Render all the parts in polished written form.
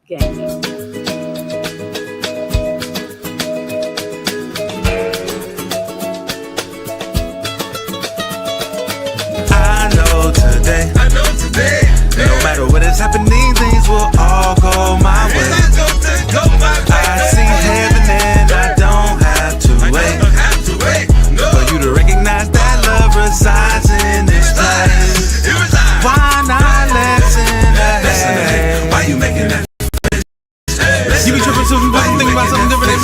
game. I know today, no matter what is happening, things will all go my way. I see heaven and I don't have to wait for you to recognize that love resides in this place. Why not listen ahead? Why you making that? You be tripping something, thinking about something different.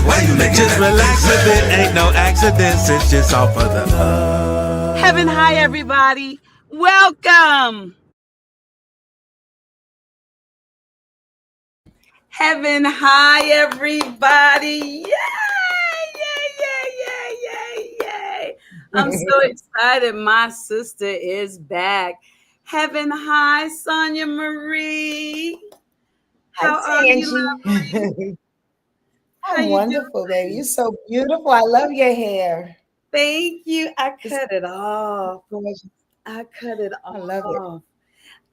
Why you making just relax a bit, ain't no accidents, it's just all for the love. Heaven high, everybody. Welcome. Heaven high, everybody. Yay. I'm so excited. My sister is back. Heaven high, Sonja Marie. How are you, lovely? I'm wonderful, baby. You're so beautiful. I love your hair. Thank you. I cut it off. I love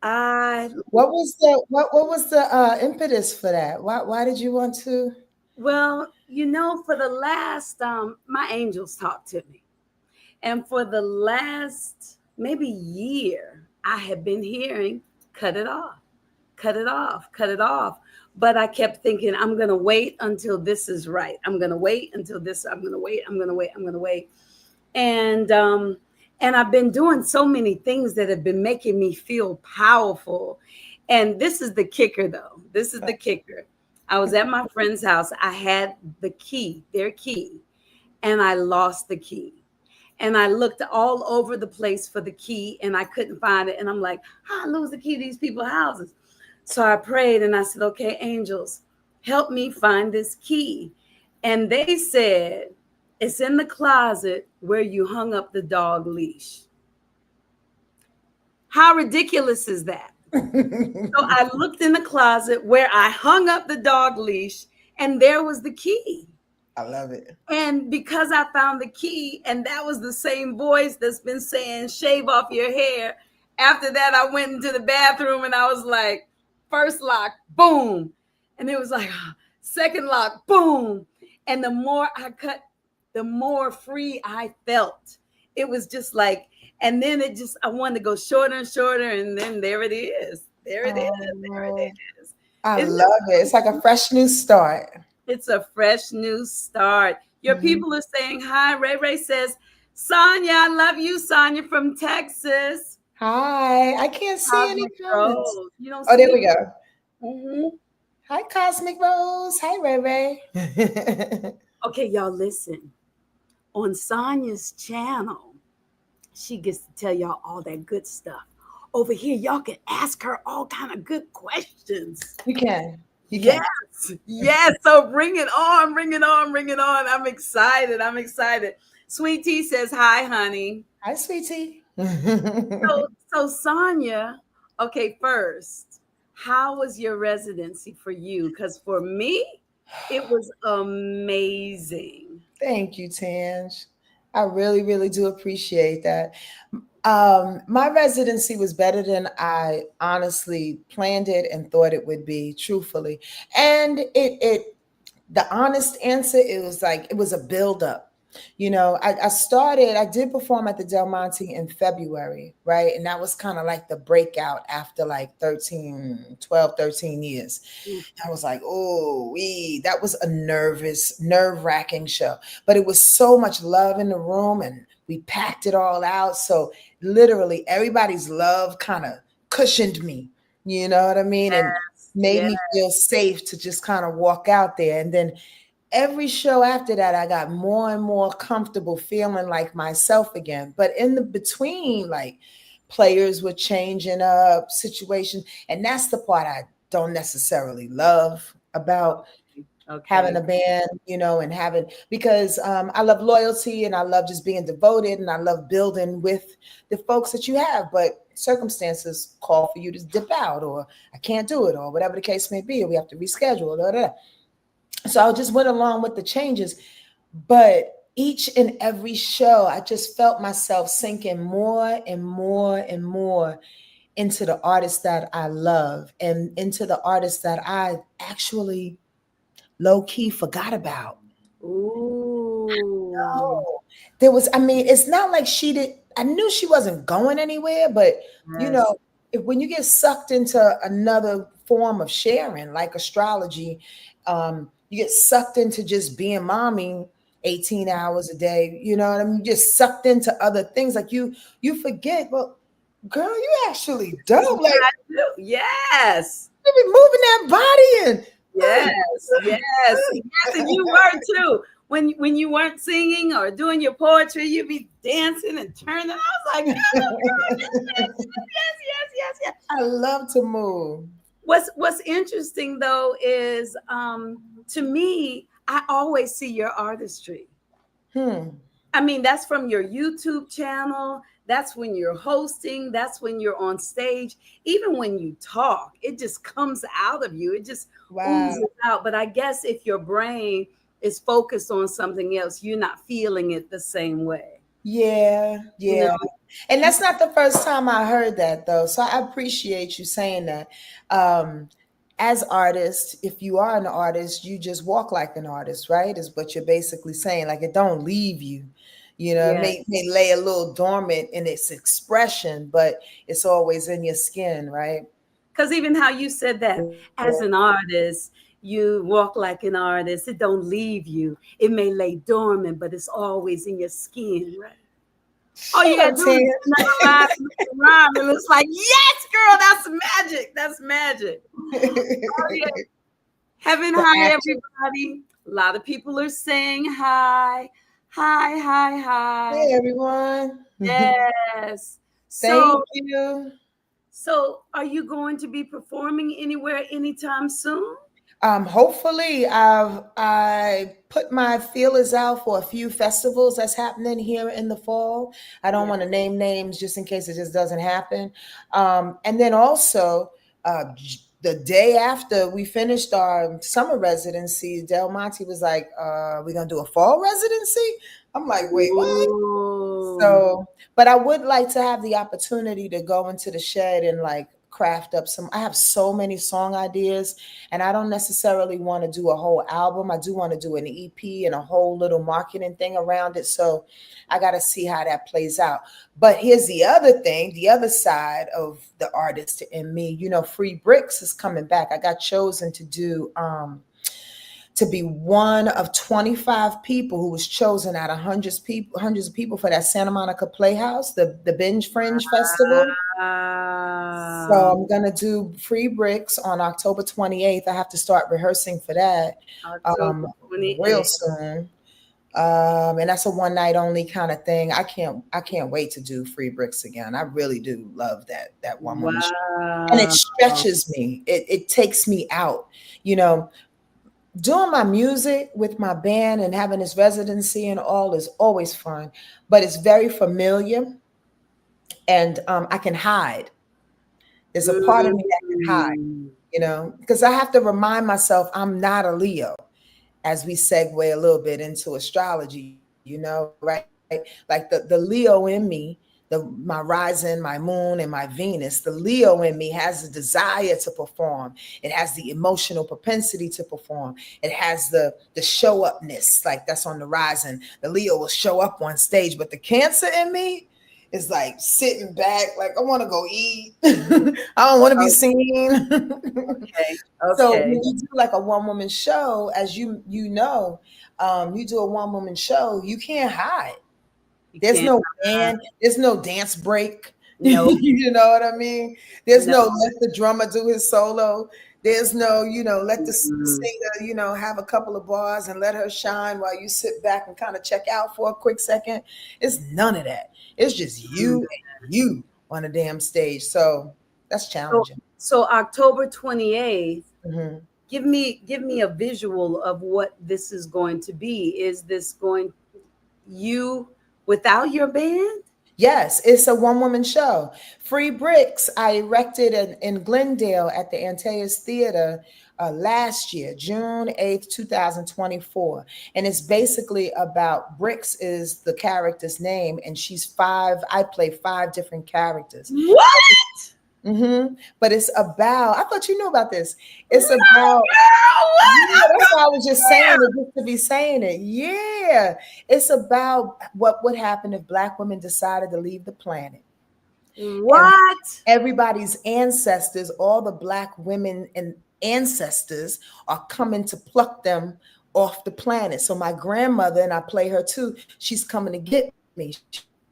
it. What was the impetus for that? Why did you want to? Well, for the last my angels talked to me. And for the last maybe year, I have been hearing cut it off. But I kept thinking, I'm going to wait until this is right. I'm going to wait until this. I'm going to wait. And I've been doing so many things that have been making me feel powerful. And this is the kicker, though. I was at my friend's house. I had their key, and I lost the key. And I looked all over the place for the key, and I couldn't find it. And I'm like, how I lose the key to these people's houses? So I prayed, and I said, okay, angels, help me find this key. And they said, it's in the closet where you hung up the dog leash. How ridiculous is that? So I looked in the closet where I hung up the dog leash, and there was the key. I love it. And because I found the key, and that was the same voice that's been saying, shave off your hair. After that, I went into the bathroom, and I was like, first lock, boom. And it was like, second lock, boom. And the more I cut, the more free I felt. It was just like, and then I wanted to go shorter and shorter. And then there it is. There it is. I love it. It's like a fresh new start. It's a fresh new start. Your people are saying hi. Ray says, Sonja, I love you, Sonja from Texas. Hi. I can't see any comments. You don't there we go. Mm-hmm. Hi, Cosmic Rose. Hi, Ray. Okay, y'all listen. On Sonja's channel, she gets to tell y'all all that good stuff. Over here, y'all can ask her all kind of good questions. You can. Yes. So bring it on. I'm excited. Sweet Tea says, hi, honey. Hi, Sweet Tea. So Sonja, okay, first, how was your residency for you? Because for me, it was amazing. Thank you, Tange. I really, really do appreciate that. My residency was better than I honestly planned it and thought it would be, truthfully. And the honest answer, it was a buildup. I did perform at the Del Monte in February, right? And that was kind of like the breakout after like 13 years. I was like, that was a nerve-wracking show. But it was so much love in the room, and we packed it all out. So literally everybody's love kind of cushioned me, you know what I mean? And made me feel safe to just kind of walk out there. And then every show after that, I got more and more comfortable feeling like myself again. But in the between, like, players were changing up situations. And that's the part I don't necessarily love about having a band, and because I love loyalty, and I love just being devoted, and I love building with the folks that you have. But circumstances call for you to dip out, or I can't do it, or whatever the case may be, or we have to reschedule. So I just went along with the changes. But each and every show, I just felt myself sinking more and more and more into the artists that I love and into the artists that I actually low key forgot about. Ooh. Oh, there was, I mean, it's not like she did, I knew she wasn't going anywhere, but you Yes. know, if when you get sucked into another form of sharing, like astrology, you get sucked into just being mommy 18 hours a day, you know what I mean? You just sucked into other things. Like you forget, well, girl, you actually This is dope. what Like I do. Yes. you be moving that body and Yes. Yes. Yes. And you were too. When you weren't singing or doing your poetry, you'd be dancing and turning. I was like, girl, yes, yes, yes, yes. I love to move. What's interesting though is to me, I always see your artistry. Hmm. I mean, that's from your YouTube channel. That's when you're hosting. That's when you're on stage. Even when you talk, it just comes out of you. It just Wow. oozes out. But I guess if your brain is focused on something else, you're not feeling it the same way. Yeah, You know? yeah. And that's not the first time I heard that though. So I appreciate you saying that. Um, as artists, if you are an artist, you just walk like an artist, right? Is what you're basically saying. Like it don't leave you. You know, it Yeah. may lay a little dormant in its expression, but it's always in your skin, right? Because even how you said that, as an artist, you walk like an artist. It don't leave you. It may lay dormant, but it's always in your skin, right? All you gotta Shit, do is Ted. say another line, another rhyme, and it's like, yes, girl, that's magic. That's magic. Oh yeah. Heaven The hi, action. everybody. A lot of people are saying hi. Hi, hi, Hey hi. everyone. Yes. Thank So you. so are you going to be performing anywhere anytime soon? Hopefully, I put my feelers out for a few festivals that's happening here in the fall. I don't Yeah. want to name names just in case it just doesn't happen. And then also, the day after we finished our summer residency, Del Monte was like, "We're gonna do a fall residency." I'm like, "Wait, what?" Ooh. So, but I would like to have the opportunity to go into the shed and like craft up some. I have so many song ideas, and I don't necessarily want to do a whole album. I do want to do an EP and a whole little marketing thing around it. So, I got to see how that plays out. But here's the other thing, the other side of the artist in me. You know, Free Bricks is coming back. I got chosen to be one of 25 people who was chosen out of hundreds of people for that Santa Monica Playhouse, the Binge Fringe Festival. So Wow. I'm gonna do Free Bricks on October 28th. I have to start rehearsing for that October real 28th. soon. And that's a one night only kind of thing. I can't wait to do Free Bricks again. I really do love that one woman show. And it Wow. stretches me. It takes me out. You know, doing my music with my band and having this residency and all is always fun, but it's very familiar, and I can hide. There's a part of me that can hide, Mm. because I have to remind myself I'm not a Leo as we segue a little bit into astrology, right? Like the Leo in me, my rising, my moon, and my Venus, the Leo in me has the desire to perform. It has the emotional propensity to perform. It has the show upness, like that's on the rising. The Leo will show up on stage, but the Cancer in me is like sitting back, like I want to go eat. I don't want to be seen. Okay. So when Okay. you do like a one woman show, as you do a one woman show, you can't hide. You There's can't. no band, there's no dance break. No. You know what I mean? There's No. no let the drummer do his solo. There's no, let the Mm. singer, have a couple of bars and let her shine while you sit back and kind of check out for a quick second. It's none of that. It's just Mm. you and you on a damn stage. So that's So challenging. so October 28th, Mhm. give me a visual of what this is going to be. Is this going you without your band? Yes, it's a one woman show. Free Bricks, I erected in Glendale at the Antaeus Theater last year, June 8th, 2024. And it's basically about Bricks, is the character's name, and she's five. I play five different characters. What? But it's about, I thought you knew about this. It's No, about, girl, yeah, what? that's why I was just saying it, just to be saying it. Yeah. It's about what would happen if Black women decided to leave the planet. And What? everybody's ancestors, all the Black women and ancestors are coming to pluck them off the planet. So my grandmother, and I play her too, she's coming to get me.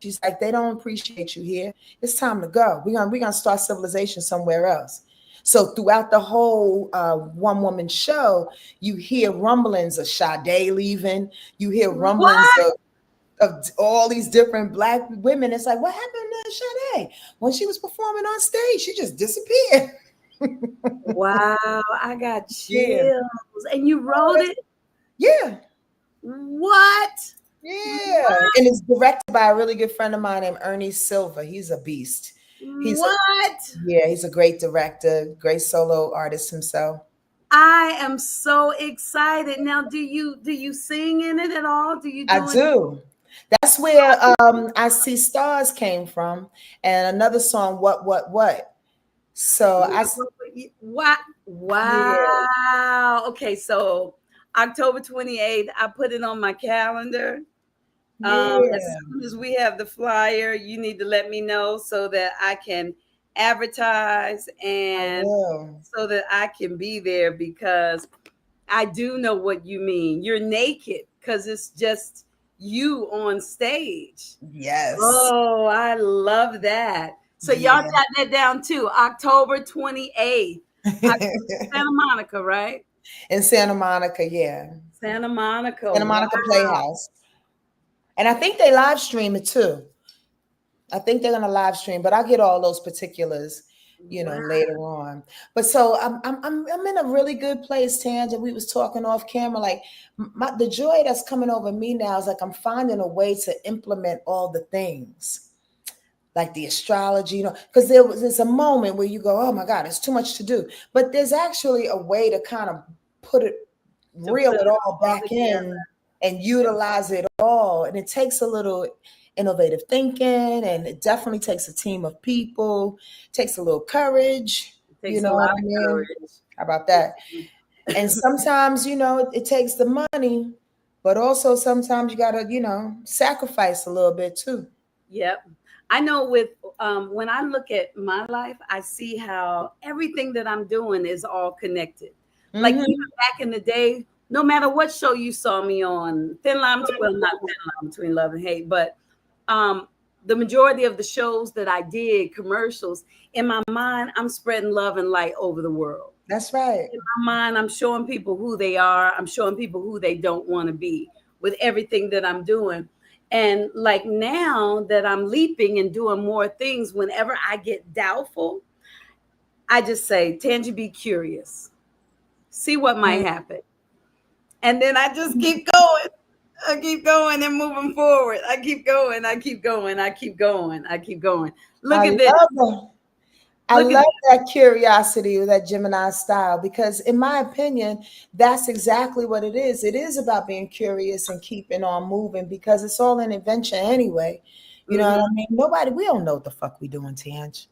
She's like, they don't appreciate you here. It's time to go. We're gonna start civilization somewhere else. So throughout the whole one woman show, you hear rumblings of Sade leaving. You hear rumblings What? of all these different Black women. It's like, what happened to Sade? When she was performing on stage, she just disappeared. Wow, I got Yeah. chills. And you wrote it? Yeah. What? Yeah. And it's directed by a really good friend of mine named Ernie Silva. He's a beast. He's a What? Yeah, he's a great director, great solo artist himself. I am so excited. Now, do you sing in it at all? Do you I do it? do. That's where I See Stars came from. And another song, What. So What? yeah, Wow. Okay, so October 28th, I put it on my calendar. As yeah. soon as we have the flyer, you need to let me know so that I can advertise I and will. so that I can be there because I do know what you mean. You're naked because it's just you on stage. Yes. Oh, I love that. So y'all Yeah. got that down too. October 28th. Santa Monica, right? In Santa Monica, yeah. Santa Monica. Santa Wow. Monica Playhouse. And I think they live stream it too. I think they're gonna live stream, but I'll get all those particulars, Wow. later on. But so I'm in a really good place, Tanja. We was talking off camera, like the joy that's coming over me now is like I'm finding a way to implement all the things, like the astrology, because there's a moment where you go, oh my God, it's too much to do. But there's actually a way to kind of put it, To reel put it it all all back together. in and utilize it all. And it takes a little innovative thinking, and it definitely takes a team of people, takes a little courage. It You takes a know lot what I of mean? courage. How about that? And sometimes, it takes the money, but also sometimes you gotta, sacrifice a little bit too. Yep. I know with when I look at my life, I see how everything that I'm doing is all connected. Like even Hmm. back in the day, no matter what show you saw me on, Thin Line, well, not Thin Line Between Love and Hate, but um, the majority of the shows that I did, commercials, in my mind, I'm spreading love and light over the world. That's right. In my mind, I'm showing people who they are. I'm showing people who they don't want to be with everything that I'm doing. And like now that I'm leaping and doing more things, whenever I get doubtful, I just say, Tangie, be curious, see what might happen. And then I just keep going. I keep going and moving forward. I keep going. I keep going. I keep going. I keep going. Look I at this. love that. I Look at love this. that curiosity or that Gemini style because, in my opinion, that's exactly what it is. It is about being curious and keeping on moving because it's all an adventure anyway. You know what I Mhm. mean? We don't know what the fuck we doing, Tange.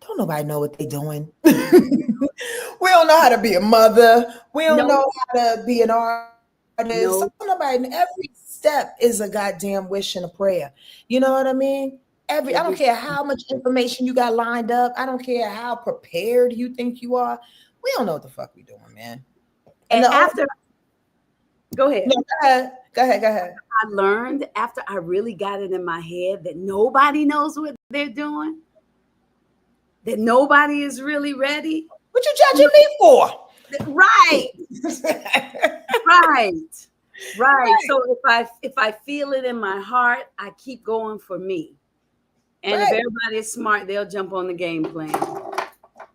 Don't nobody know what they doing. We don't know how to be a mother. We don't No, know how to be an artist. Don't no. nobody. Every step is a goddamn wish and a prayer. You know what I mean? I don't Every care how much information you got lined up. I don't care how prepared you think you are. We don't know what the fuck we doing, man. And and the only after, go ahead. no, go ahead, go ahead, go ahead. I learned after I really got it in my head that nobody knows what they're doing, that nobody is really ready. What you judging me for? Right, right, right. Right, So if I feel it in my heart, I keep going for me. And if right. everybody is smart, they'll jump on the game plan. And if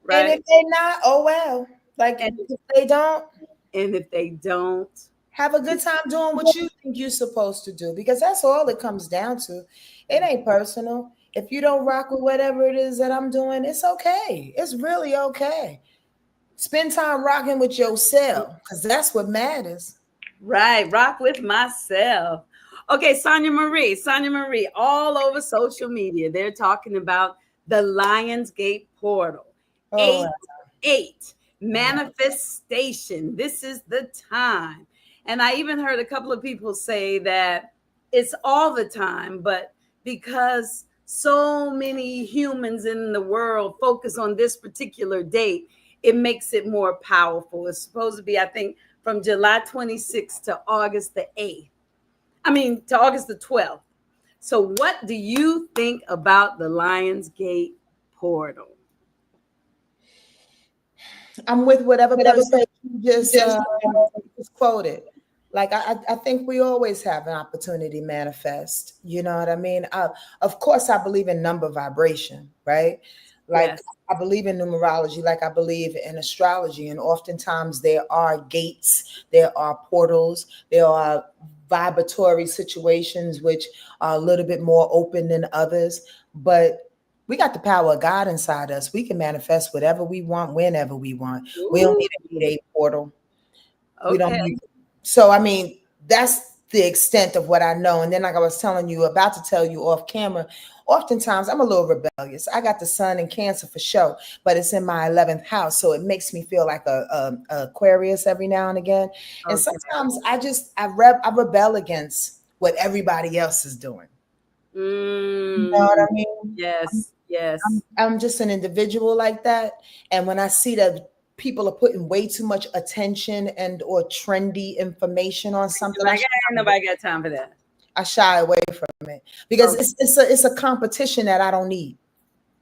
Right. they not, oh well. Like And if they don't, if they don't, have a good time doing what you think you're supposed to do because that's all it comes down to. It ain't personal. If you don't rock with whatever it is that I'm doing, it's okay. It's really okay. Spend time rocking with yourself because that's what matters. right, rock with myself. Okay, Sonia Marie, all over social media, they're talking about the Lionsgate portal. Oh, 8 manifestation. This is the time. And I even heard a couple of people say that it's all the time, but because so many humans in the world focus on this particular date, it makes it more powerful. It's supposed to be, I think, from July 26th to August the 8th. I mean, to August the 12th. So what do you think about the Lionsgate portal? I'm with whatever person you just quoted. Like I think we always have an opportunity to manifest. You know what I mean? Of course, I believe in number vibration, right? Like Yes. I believe in numerology, like I believe in astrology, and oftentimes there are gates, there are portals, there are vibratory situations which are a little bit more open than others, but we got the power of God inside us. We can manifest whatever we want, whenever we want. We don't Ooh, need a portal. We don't okay. need. So, I mean, that's the extent of what I know. And then, like I was telling you, about to tell you off camera, oftentimes I'm a little rebellious. I got the sun in Cancer for sure, but it's in my 11th house. So it makes me feel like a Aquarius every now and again. And Okay. sometimes I rebel against what everybody else is doing. You know what I mean? Yes. Yes. I'm just an individual like that. And when I see that people are putting way too much attention and or trendy information on something, Ain't nobody got time for that. I shy away from it because Okay. it's a competition that I don't need.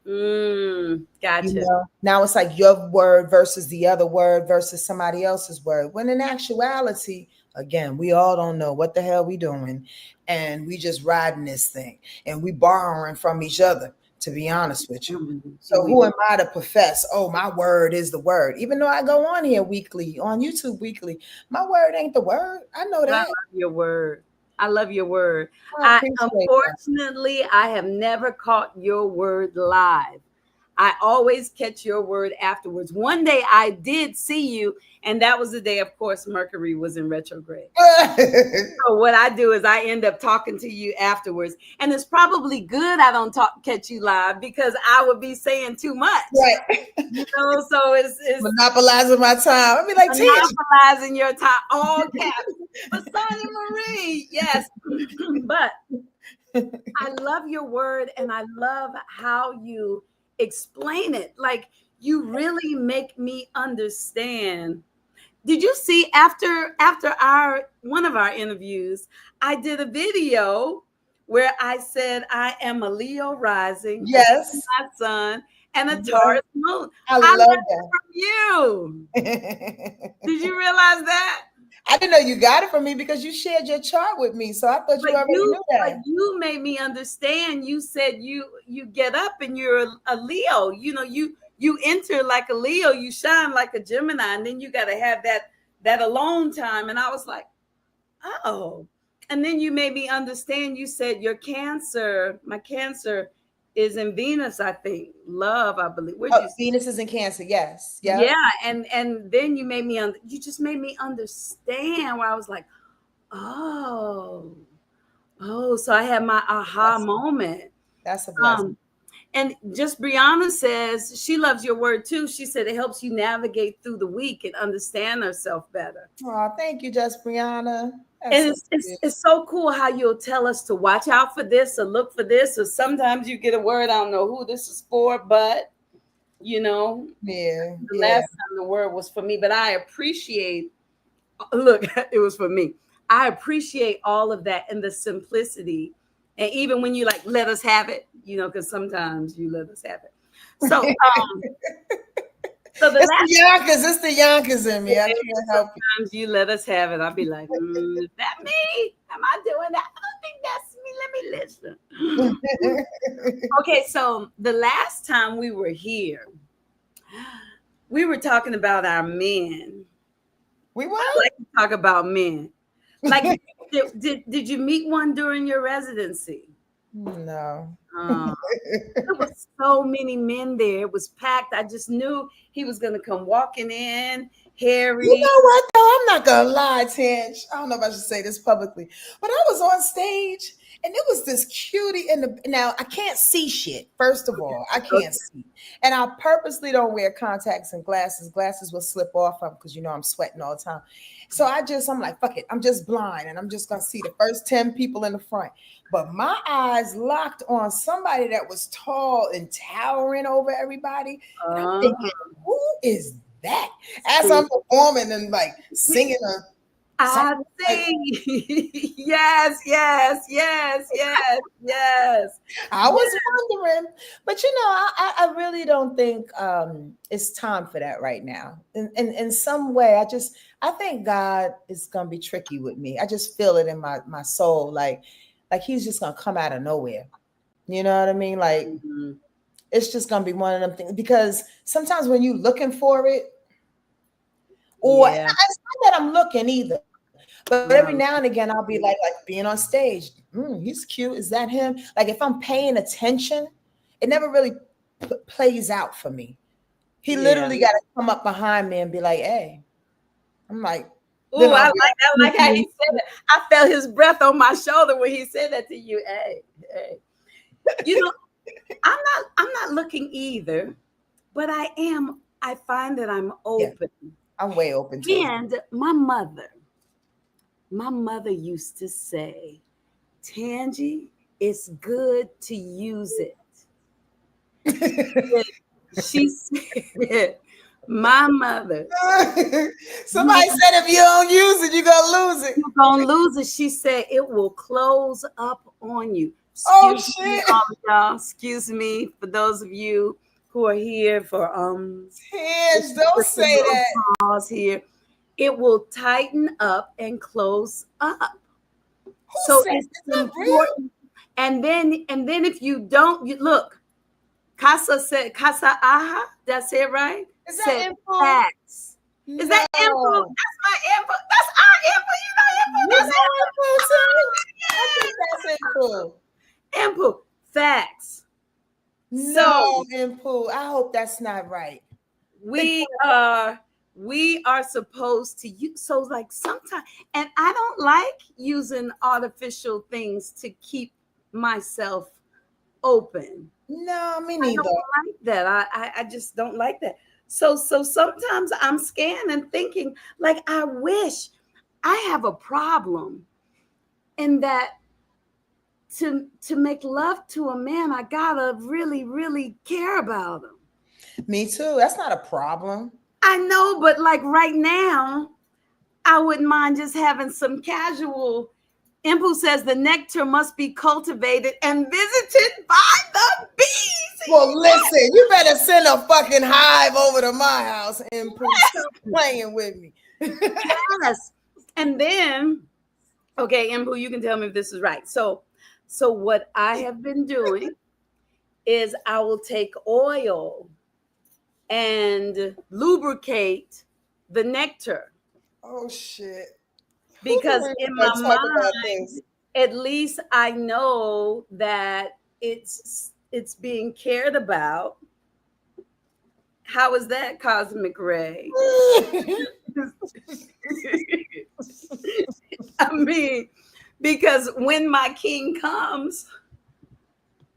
Gotcha. You know, now it's like your word versus the other word versus somebody else's word. When in actuality, again, we all don't know what the hell we doing, and we just riding this thing, and we borrowing from each other. To be honest with you, so who am I to profess? Oh, my word is the word. Even though I go on here weekly on YouTube weekly, my word ain't the word. I know I that. love your word. I love your word. I appreciate that. Unfortunately, I have never caught your word live. I always catch your word afterwards. One day I did see you, and that was the day, of course, Mercury was in retrograde. So what I do is I end up talking to you afterwards, and it's probably good I don't catch you live because I would be saying too much. Right. You know, so it's Monopolizing my time. I mean, like, monopolizing your time, all caps. But Sonja Marie, yes. But I love your word, and I love how you explain it. Like you really make me understand. Did you see after our one of our interviews, I did a video where I said I am a Leo rising, yes, my sun, and a yes. Taurus moon. I love learned that from you. Did you realize that? I didn't know you got it from me because you shared your chart with me, so I thought you already knew that. But you made me understand. You said you get up and you're a Leo. You know, you enter like a Leo, you shine like a Gemini, and then you got to have that alone time. And I was like, oh. And then you made me understand. You said your Cancer, my Cancer is in Venus, I think. Love, I believe. Venus is in Cancer, yes. Yep. Yeah, and then you made me you just made me understand where I was like, oh, so I had my aha moment. That's a blessing. And just Brianna says she loves your word too. She said it helps you navigate through the week and understand herself better. Oh, thank you, just Brianna. And it's so cool how you'll tell us to watch out for this or look for this, or sometimes you get a word, I don't know who this is for, but you know, the last time the word was for me, but I appreciate, look, it was for me. I appreciate all of that and the simplicity. And even when you like, let us have it, you know, because sometimes you let us have it. So, so it's the Yonkers in me. I can't help it. Sometimes you let us have it. I'll be like, is that me? Am I doing that? I don't think that's me. Let me listen. Okay, so the last time we were here, we were talking about our men. We were? I like to talk about men. Like, did you meet one during your residency? No. There was so many men there. It was packed. I just knew he was going to come walking in. Harry. You know what, though? I'm not going to lie, Tange. I don't know if I should say this publicly, but I was on stage And it was this cutie in the, now I can't see shit. First of all, I can't see. And I purposely don't wear contacts and glasses. Glasses will slip off of because I'm sweating all the time. So I'm like, fuck it. I'm just blind and I'm just gonna see the first 10 people in the front. But my eyes locked on somebody that was tall and towering over everybody. And I'm thinking, who is that? As I'm performing and like singing I see. Yes, yes, yes, yes, yes. I was wondering, but I really don't think it's time for that right now. In some way, I think God is gonna be tricky with me. I just feel it in my soul, like he's just gonna come out of nowhere. You know what I mean? Like it's just gonna be one of them things, because sometimes when you're looking for it, or it's not that I'm looking either. But every now and again, I'll be like being on stage. He's cute. Is that him? Like if I'm paying attention, it never really plays out for me. He literally got to come up behind me and be like, "Hey," I'm like, "Oh, I like how he said it. I felt his breath on my shoulder when he said that to you." Hey, hey. I'm not looking either, but I am. I find that I'm open. Yeah, I'm way open too. And my mother used to say, "Tangie, it's good to use it." She said, my mother. Somebody said if you don't use it, you're going to lose it. You're going to lose it. She said it will close up on you. Shit. Y'all, excuse me for those of you who are here for Tange, don't say that. Pause here. It will tighten up and close up. So it's important. And then if you don't, you look. Casa aha. That's it, right? Is that info? Facts. Is that info? That's my info. That's our info. That's info too. I think that's info. Info. Facts. No, info. I hope that's not right. We are supposed to use, so like sometimes, and I don't like using artificial things to keep myself open. No, me neither. I don't like that. I just don't like that. So sometimes I'm scanning thinking like, I wish I have a problem in that to make love to a man, I gotta really, really care about him. Me too. That's not a problem. I know, but like right now, I wouldn't mind just having some casual. Impu says the nectar must be cultivated and visited by the bees. Well, listen, you better send a fucking hive over to my house, Impu. Stop playing with me. Yes. And then, okay, Impu, you can tell me if this is right. So what I have been doing is I will take oil and lubricate the nectar. Oh shit. Because in my mind, at least I know that it's being cared about. How is that, Cosmic Ray? I mean, because when my king comes,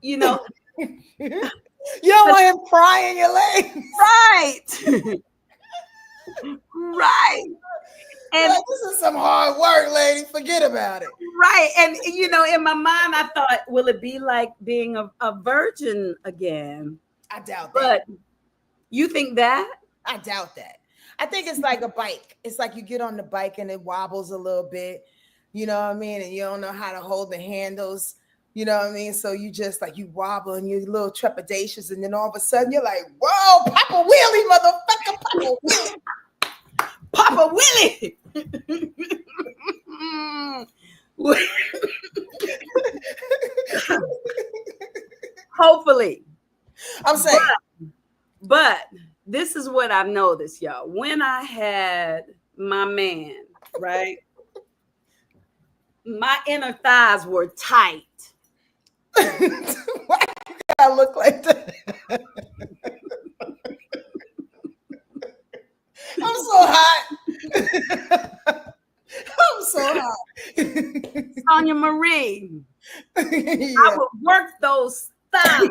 you know. You don't want him prying your legs. Right. Right. And like, this is some hard work, lady. Forget about it. Right. And, in my mind, I thought, will it be like being a virgin again? I doubt that. But you think that? I doubt that. I think it's like a bike. It's like you get on the bike and it wobbles a little bit. You know what I mean? And you don't know how to hold the handles. You know what I mean? So you just like you wobble and you're a little trepidatious. And then all of a sudden you're like, whoa, Papa Willie, motherfucker, Papa Willie. Papa Willie. Hopefully. I'm saying. But this is what I've noticed, y'all. When I had my man, right? My inner thighs were tight. Why you gotta look like that? I'm so hot. I'm so hot. Sonja Marie. I would work those thighs.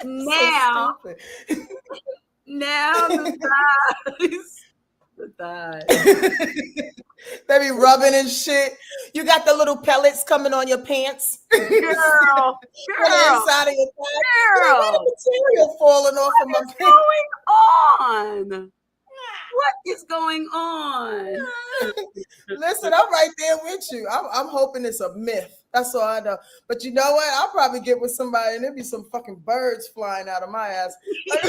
Now, So now the thighs. The thighs. they be rubbing and shit. You got the little pellets coming on your pants. Girl, On the inside of your thigh. girl. Like, material falling off of my What's pants. going on? What is going on? Listen, I'm right there with you. I'm hoping it's a myth. That's all I know. But you know what? I'll probably get with somebody and there'll be some fucking birds flying out of my ass. Like,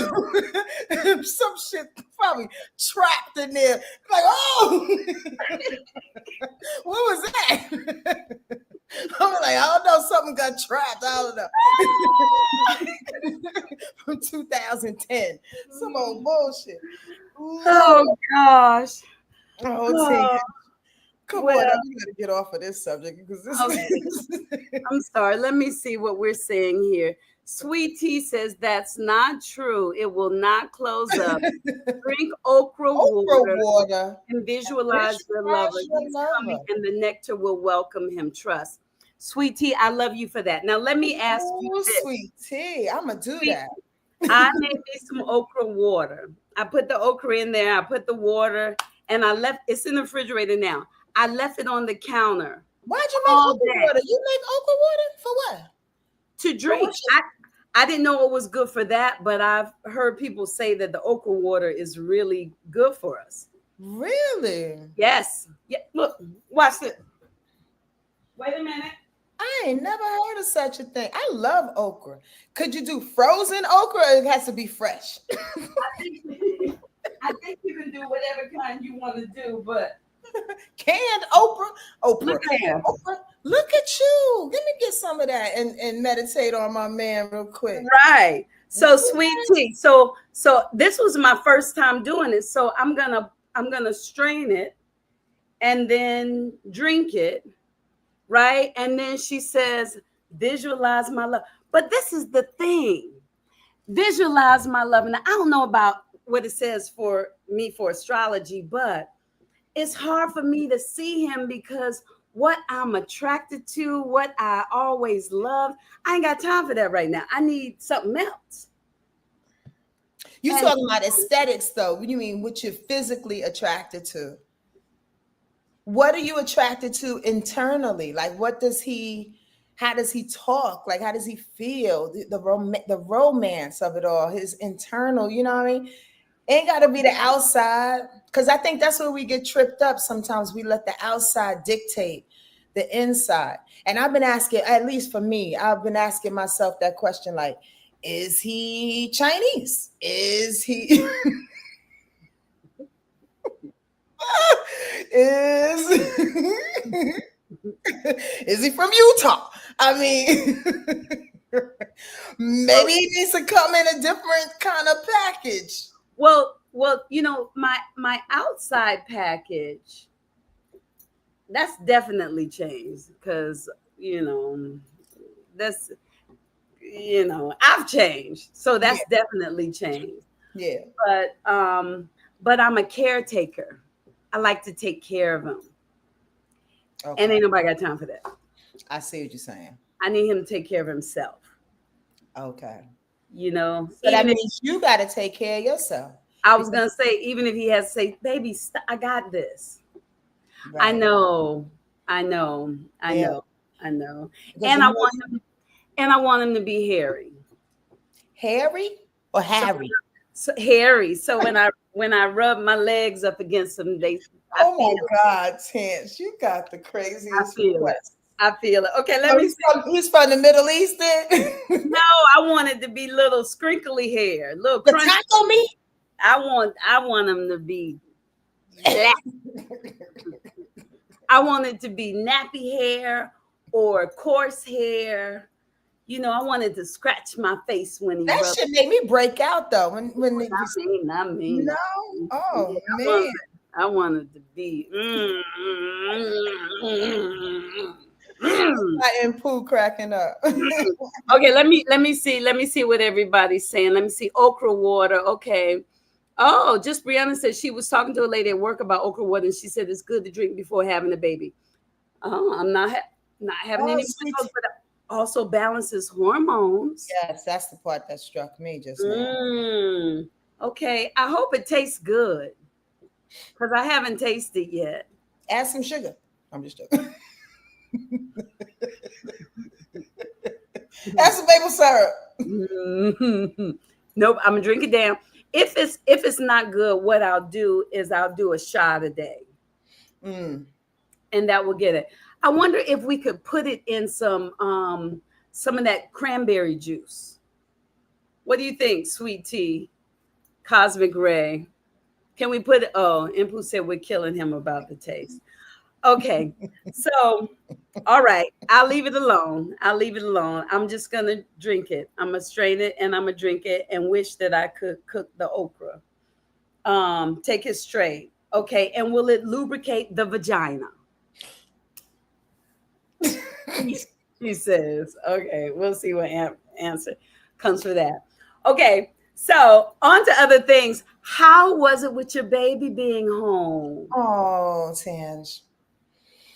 some shit probably trapped in there. Like, oh, what was that? I'm like, I don't know. Something got trapped. I don't know. From 2010. Some old bullshit. Oh gosh. Oh, come on, we gotta get off of this subject because this. Okay. I'm sorry. Let me see what we're saying here. Sweet Tea says that's not true. It will not close up. Drink okra water and visualize your lover. He's coming, and the nectar will welcome him. Trust. Sweet Tea, I love you for that. Now let me ask you this. Sweet Tea, I'm gonna do that. I made me some okra water. I put the okra in there. I put the water, and I left. It's in the refrigerator now. I left it on the counter. Why'd you make okra water? You make okra water for what? To drink. I didn't know it was good for that, but I've heard people say that the okra water is really good for us. Really? Yes. Yeah. Look, watch this. Wait a minute. I ain't never heard of such a thing. I love okra. Could you do frozen okra or it has to be fresh? I think you can do whatever kind you want to do, but canned okra. Look at okra. Look at you. Let me get some of that and meditate on my man real quick. Right. So Sweet Tea. So this was my first time doing it. So I'm gonna strain it and then drink it. Right. And then she says, visualize my love. But this is the thing. Visualize my love. And I don't know about what it says for me for astrology, but it's hard for me to see him because what I'm attracted to, what I always loved, I ain't got time for that right now. I need something else. You talking about aesthetics though. What do you mean what you're physically attracted to? What are you attracted to internally? Like, how does he talk? Like, how does he feel? The romance of it all, his internal, you know what I mean? Ain't got to be the outside. Because I think that's where we get tripped up. Sometimes we let the outside dictate the inside. And I've been asking, at least for me, I've been asking myself that question, like, is he Chinese? Is he... is he from Utah? I mean, maybe he needs to come in a different kind of package. Well, you know, my outside package, that's definitely changed because, you know, I've changed. So that's definitely changed. Yeah. But I'm a caretaker. I like to take care of him. Okay. And ain't nobody got time for that. I see what you're saying. I need him to take care of himself. Okay. You know? So that means you got to take care of yourself. I was going to say, even if he has to say, baby, I got this. Right. I know. And I want him to be hairy. Hairy or Harry? So hairy. So when I rub my legs up against them, oh my God, Tance, you got the craziest request. I feel it. Okay, let me see. He's from the Middle East then? No, I want it to be little scrinkly hair, little the taco meat. I want him to be black. I want it to be nappy hair or coarse hair. You know, I wanted to scratch my face when he that shit made me break out though. When not me. No. Oh yeah, man. I wanted to be. Mm. I am poo cracking up. Okay, let me see what everybody's saying. Let me see okra water. Okay. Oh, just Brianna said she was talking to a lady at work about okra water, and she said it's good to drink before having a baby. Oh, I'm not having Oh, any sweet. milk, but it also balances hormones. Yes, that's the part that struck me just now. Mm. Okay, I hope it tastes good because I haven't tasted yet. Add some sugar. I'm just joking. Add some maple syrup. Mhm. Nope, I'm gonna drink it down. If it's not good, what I'll do is I'll do a shot a day, Mm. and that will get it. I wonder if we could put it in some of that cranberry juice. What do you think, sweet tea, cosmic ray? Can we put it? Oh, Impu said we're killing him about the taste. Okay. So, all right. I'll leave it alone. I'll leave it alone. I'm just going to drink it. I'm going to strain it and I'm going to drink it and wish that I could cook the okra. Take it straight. Okay. And will it lubricate the vagina? She says, okay, we'll see what answer comes for that. Okay. So, on to other things. How was it with your baby being home? Oh, Tange.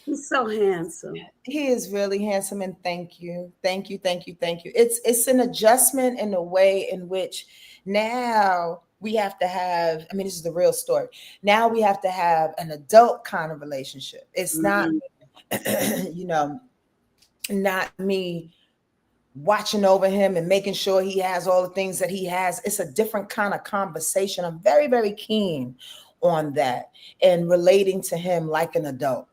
He's so handsome. He is really handsome, and thank you. Thank you, thank you, thank you. It's an adjustment in the way in which now we have to have, I mean, this is the real story. Now we have to have an adult kind of relationship. It's not, Mhm. you know, not me watching over him and making sure he has all the things that he has. It's a different kind of conversation. I'm very, very keen on that and relating to him like an adult.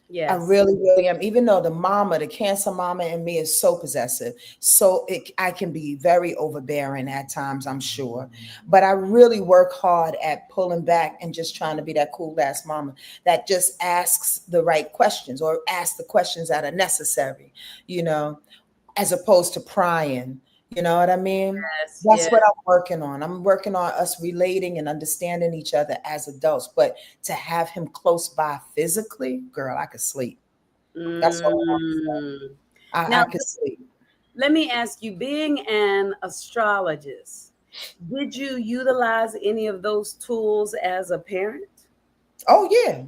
I Yes. really, really am. Even though the mama, the cancer mama in me is so possessive, I can be very overbearing at times, I'm sure. But I really work hard at pulling back and just trying to be that cool ass mama that just asks the right questions or asks the questions that are necessary, you know, as opposed to prying. You know what I mean? Yes. That's Yeah. what I'm working on. I'm working on us relating and understanding each other as adults. But to have him close by physically, girl, I could sleep. That's all I want to say. Mm. I Now, could sleep. let me ask you, being an astrologist, did you utilize any of those tools as a parent? Oh yeah, Okay.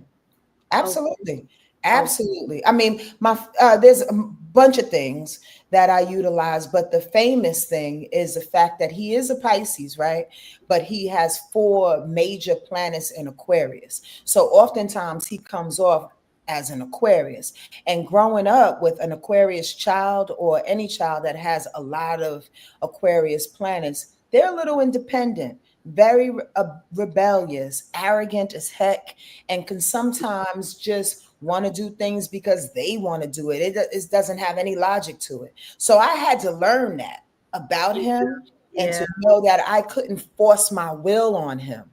absolutely. Okay. Absolutely. I mean, my there's a bunch of things that I utilize, but the famous thing is the fact that he is a Pisces, right? But he has four major planets in Aquarius. So oftentimes he comes off as an Aquarius. And growing up with an Aquarius child or any child that has a lot of Aquarius planets, they're a little independent, very rebellious, arrogant as heck, and can sometimes just want to do things because they want to do it. It doesn't have any logic to it. So I had to learn that about him and Yeah. to know that I couldn't force my will on him.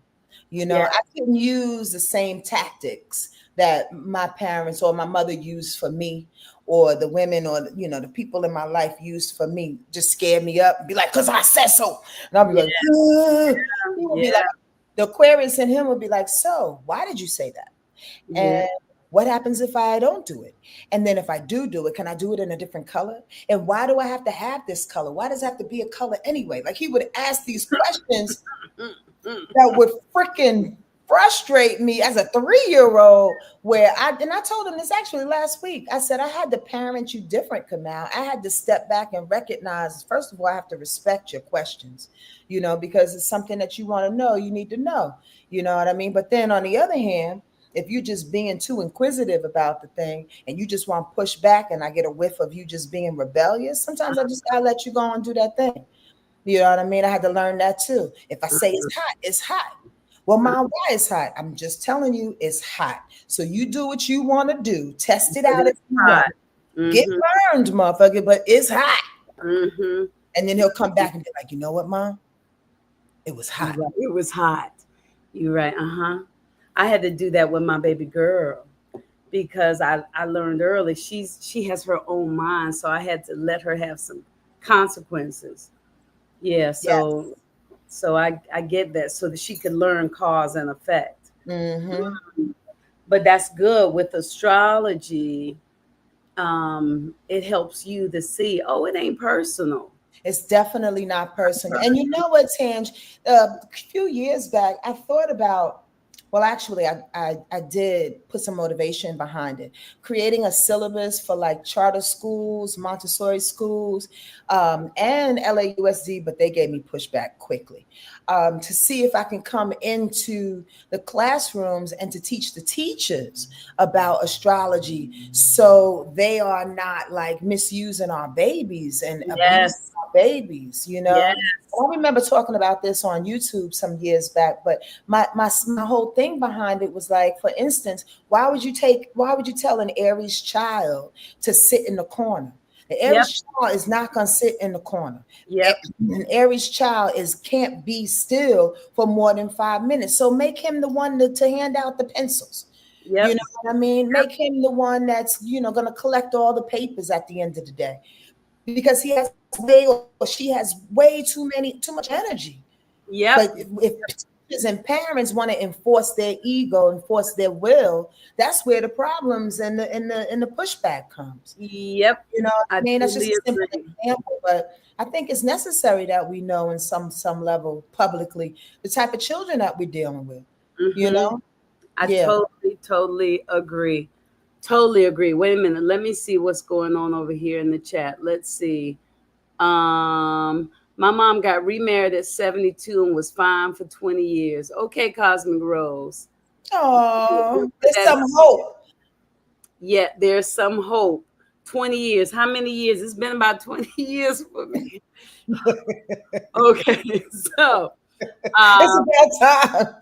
You know, Yeah. I couldn't use the same tactics that my parents or my mother used for me, or the women or the people in my life used for me. Just scare me up and be like, because I said so. And I'll be Yeah. like, "Ugh." He would Yeah. be like, the Aquarius in him would be like, so why did you say that? Yeah. And what happens if I don't do it? And then if I do it, can I do it in a different color? And why do I have to have this color? Why does it have to be a color anyway? Like he would ask these questions Mm, mm. that would freaking frustrate me as a 3-year-old. Where I told him this actually last week. I said I had to parent you different, Kamal. I had to step back and recognize, first of all, I have to respect your questions, because it's something that you want to know, you need to know. You know what I mean? But then on the other hand, if you're just being too inquisitive about the thing and you just want to push back and I get a whiff of you just being rebellious, sometimes I just gotta let you go and do that thing. You know what I mean? I had to learn that too. If I say it's hot, it's hot. Well, Mom, why it's hot? I'm just telling you it's hot. So you do what you want to do. Test it out if It's you hot. want. Get Mm-hmm. burned, motherfucker, but it's hot. Mm-hmm. And then he'll come back and be like, you know what, Mom? It was You're hot. right. It was hot. You're right. Uh-huh. I had to do that with my baby girl because I learned early she has her own mind, so I had to let her have some consequences. Yeah, Yes. so I get that so that she could learn cause and effect. Mm-hmm. But that's good with astrology. it helps you to see, oh, it ain't personal. It's definitely not personal. And you know what, Tange? A few years back, I thought about, well, actually, I did put some motivation behind it, creating a syllabus for like charter schools, Montessori schools, and LAUSD, but they gave me pushback quickly, to see if I can come into the classrooms and to teach the teachers about astrology so they are not like misusing our babies and abusing Yes. babies, you know. Yes. I remember talking about this on YouTube some years back, but my whole thing behind it was like, for instance, why would you tell an Aries child to sit in the corner? The Yep. Aries child is not gonna sit in the corner. Yep. An Aries child is can't be still for more than 5 minutes. So make him the one to hand out the pencils. You Yep. know what I mean? Make him the one that's, gonna collect all the papers at the end of the day, because he has way, or she has way too much energy. But Yep. if teachers and parents want to enforce their ego, enforce their will, that's where the problems and the pushback comes. Yep. You know what I I mean? That's just totally a simple agree. example, but I think it's necessary that we know in some level publicly the type of children that we're dealing with. You Hmm. know? I Yeah. totally agree. Totally agree. Wait a minute. Let me see what's going on over here in the chat. Let's see. My mom got remarried at 72 and was fine for 20 years. Okay, Cosmic Rose. We'll Oh, put there's that in some hope. Yeah, there's some hope. 20 years. How many years? It's been about 20 years for me. Okay, so It's um, about time.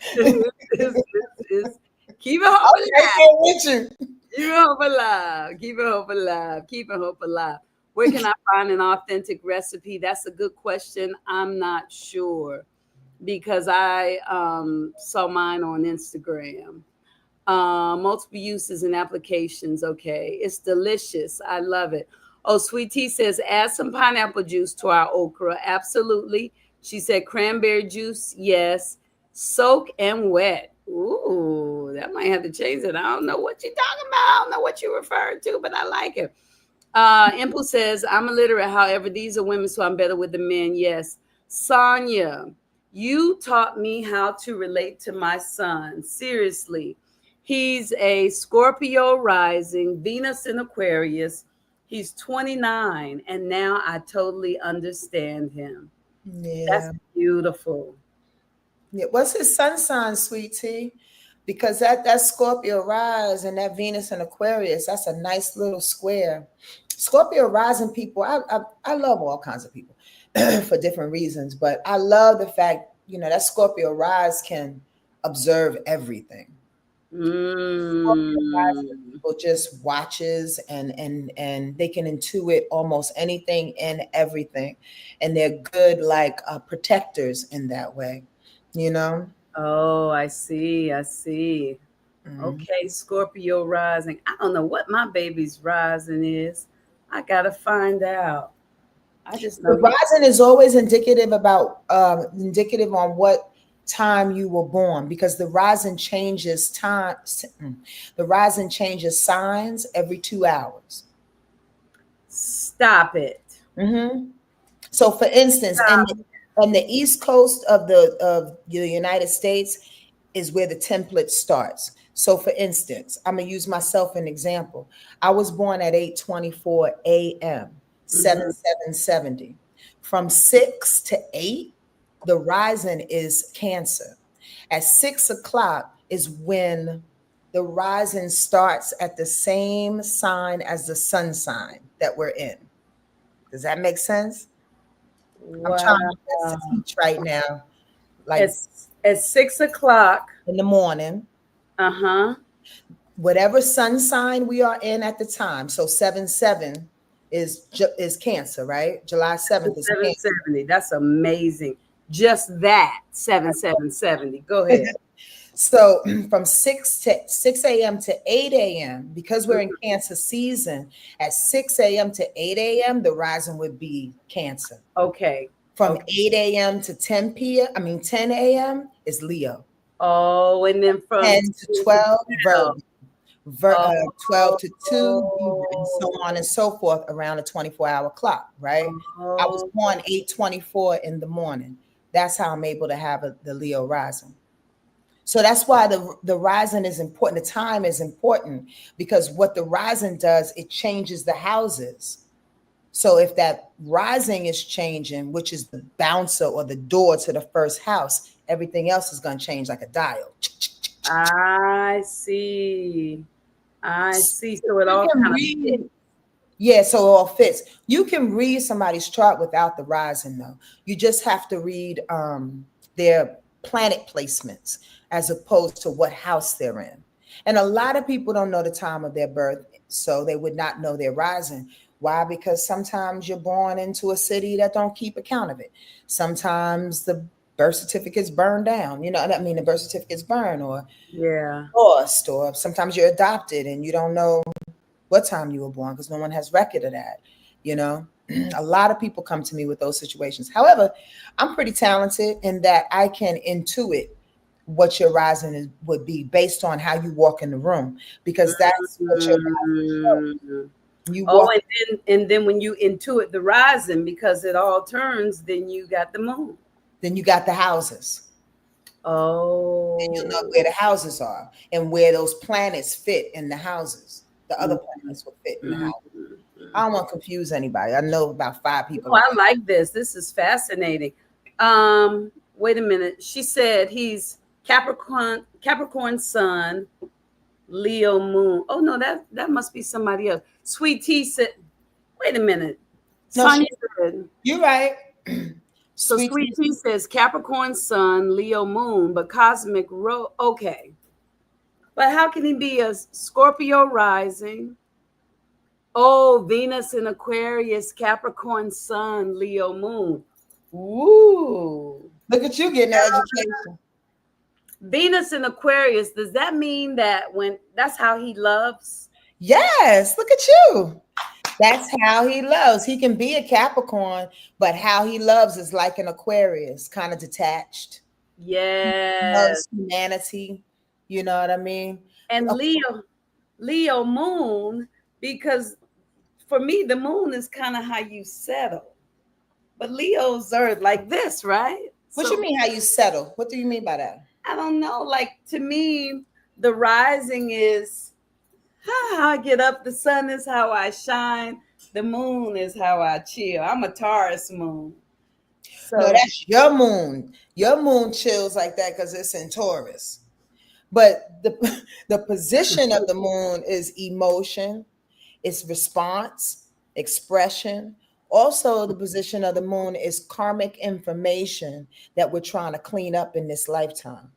it's- keep it hope I'm right alive. there with you. Keep it hope alive. Keep it hope alive. Keep it hope alive. Where can I find an authentic recipe? That's a good question. I'm not sure because I saw mine on Instagram. Multiple uses and applications. Okay, it's delicious. I love it. Oh, Sweet Tea says add some pineapple juice to our okra. Absolutely. She said cranberry juice. Yes. Soak and wet. Ooh, that might have to change it. I don't know what you're talking about. I don't know what you're referring to, but I like it. Impulse says I'm illiterate. However, these are women, so I'm better with the men. Yes. Sonja, you taught me how to relate to my son. Seriously. He's a Scorpio rising, Venus in Aquarius. He's 29, and now I totally understand him. That's Yeah. beautiful. Yeah. What's his sun sign, sweet tea? Because that Scorpio rise and that Venus and Aquarius, that's a nice little square. Scorpio rising people, I love all kinds of people for different reasons, but I love the fact, that Scorpio rise can observe everything. Scorpio rising Mm. people just watches and they can intuit almost anything and everything, and they're good like protectors in that way, you know. Oh, I see. I see. Mhm. Okay, Scorpio rising. I don't know what my baby's rising is. I gotta find out. I just The know he. rising is always indicative on what time you were born, because the rising changes time. The rising changes signs every 2 hours. Stop it. Mhm. So, for instance, Stop. on the east coast of the United States is where the template starts. So, for instance, I'm gonna use myself an example. I was born at 8:24 a.m. Mhm. 7770. From 6 to 8, the rising is Cancer. At 6 o'clock is when the rising starts at the same sign as the sun sign that we're in. Does that make sense? I'm Wow. trying my best to teach right now, like At 6 o'clock. in the morning, Uh-huh. whatever sun sign we are in at the time. So 7/7 is Cancer, right? July 7th is Cancer. 770. That's amazing. Just that. 7770. Go ahead. So from 6 a.m. to 8 a.m., because we're in Cancer season, at 6 a.m. to 8 a.m., the rising would be Cancer. Okay. From Okay. 8 a.m. to 10 p.m., 10 a.m. is Leo. Oh, and then from 10 to 10 to 12, 12. Virgo. 12 to 2, and so Oh, on and so forth around a 24-hour clock, right? I was oh, born 8:24 in the morning. That's how I'm able to have the Leo rising. So that's why the rising is important. The time is important because what the rising does, it changes the houses. So if that rising is changing, which is the bouncer or the door to the first house, everything else is going to change like a dial. I see. I see. So it You all can kind of fits. read, yeah, so it all fits. You can read somebody's chart without the rising, though. You just have to read their planet placements as opposed to what house they're in. And a lot of people don't know the time of their birth, so they would not know their rising. Why? Because sometimes you're born into a city that don't keep account of it. Sometimes the birth certificate's burned down. You know, I mean, the birth certificate's burned or Yeah. lost, or sometimes you're adopted and you don't know what time you were born because no one has record of that. You know, a lot of people come to me with those situations. However, I'm pretty talented in that I can intuit what your rising would be based on how you walk in the room because that's what your rising shows. Mm. You Oh, walk, and then when you intuit the rising, because it all turns, then you got the moon. then you got the houses. Then you'll know Oh. where the houses are and where those planets fit in the houses. The other planets will fit in the house. I don't want to confuse anybody. I know about 5 people Oh, like I like this. This is fascinating. Wait a minute. She said he's Capricorn Sun, Leo Moon. Oh no, that must be somebody else. Sweet Tea said, wait a minute. no. Sonja said, You're right. so Sweet Sweet Tea says Capricorn Sun, Leo Moon, but Cosmic Ro. Okay. But how can he be a Scorpio rising? Oh, Venus in Aquarius, Capricorn Sun, Leo Moon. Ooh. look at you getting an education. Venus in Aquarius, does that mean that when that's how he loves? Yes, look at you. That's how he loves. He can be a Capricorn, but how he loves is like an Aquarius, kind of detached. Yes. Loves humanity. You know what I mean? And Uh, Leo moon, because for me, the moon is kind of how you settle. But Leo's earth like this, right? What you So mean how you settle? What do you mean by that? I don't know. Like to me, the rising is how I get up. The sun is how I shine. The moon is how I chill. I'm a Taurus moon. No, So that's your moon. Your moon chills like that because it's in Taurus. But the the position of the moon is emotion, it's response, expression. Also, the position of the moon is karmic information that we're trying to clean up in this lifetime.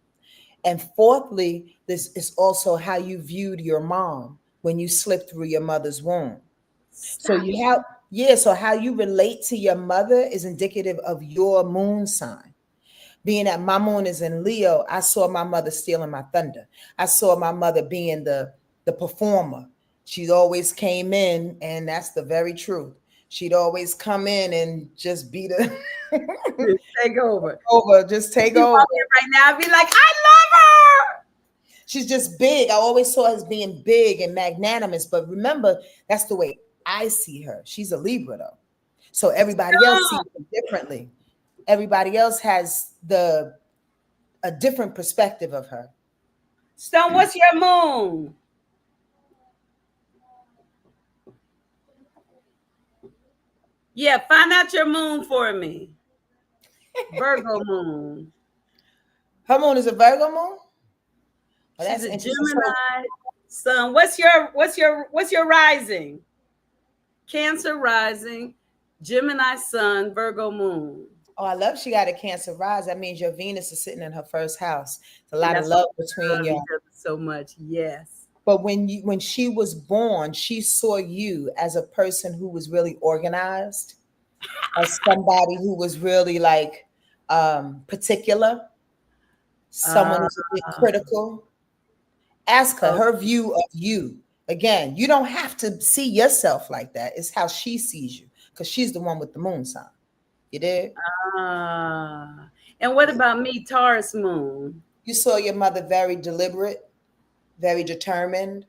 And fourthly, this is also how you viewed your mom when you slipped through your mother's womb. So stop. you have, yeah, so how you relate to your mother is indicative of your moon sign. Being that my moon is in Leo, I saw my mother stealing my thunder. I saw my mother being the performer. She always came in, and that's the very truth. She'd always come in and just be the Take over. over, just take She over. walk in right now, I'd be like, I love her. She's just big. I always saw her as being big and magnanimous. But remember, that's the way I see her. She's a Libra, though. So everybody else sees her differently. Everybody else has the a different perspective of her. Stone, what's your moon? Yeah, find out your moon for me. Virgo moon. Her moon is a Virgo moon. Oh, She's that's a interesting. So, Gemini sun. What's your rising? Cancer rising, Gemini sun, Virgo moon. oh, I love she got a Cancer rise. That means your Venus is sitting in her first house. It's a And lot of that's why love we between love each you. other so much. Yes. But when she was born, she saw you as a person who was really organized, as somebody who was really like particular, someone Uh, who's a bit critical. Ask her her okay. view of you. Again, you don't have to see yourself like that. It's how she sees you because she's the one with the moon sign. You did? And what about me, Taurus moon? You saw your mother very deliberate, very determined.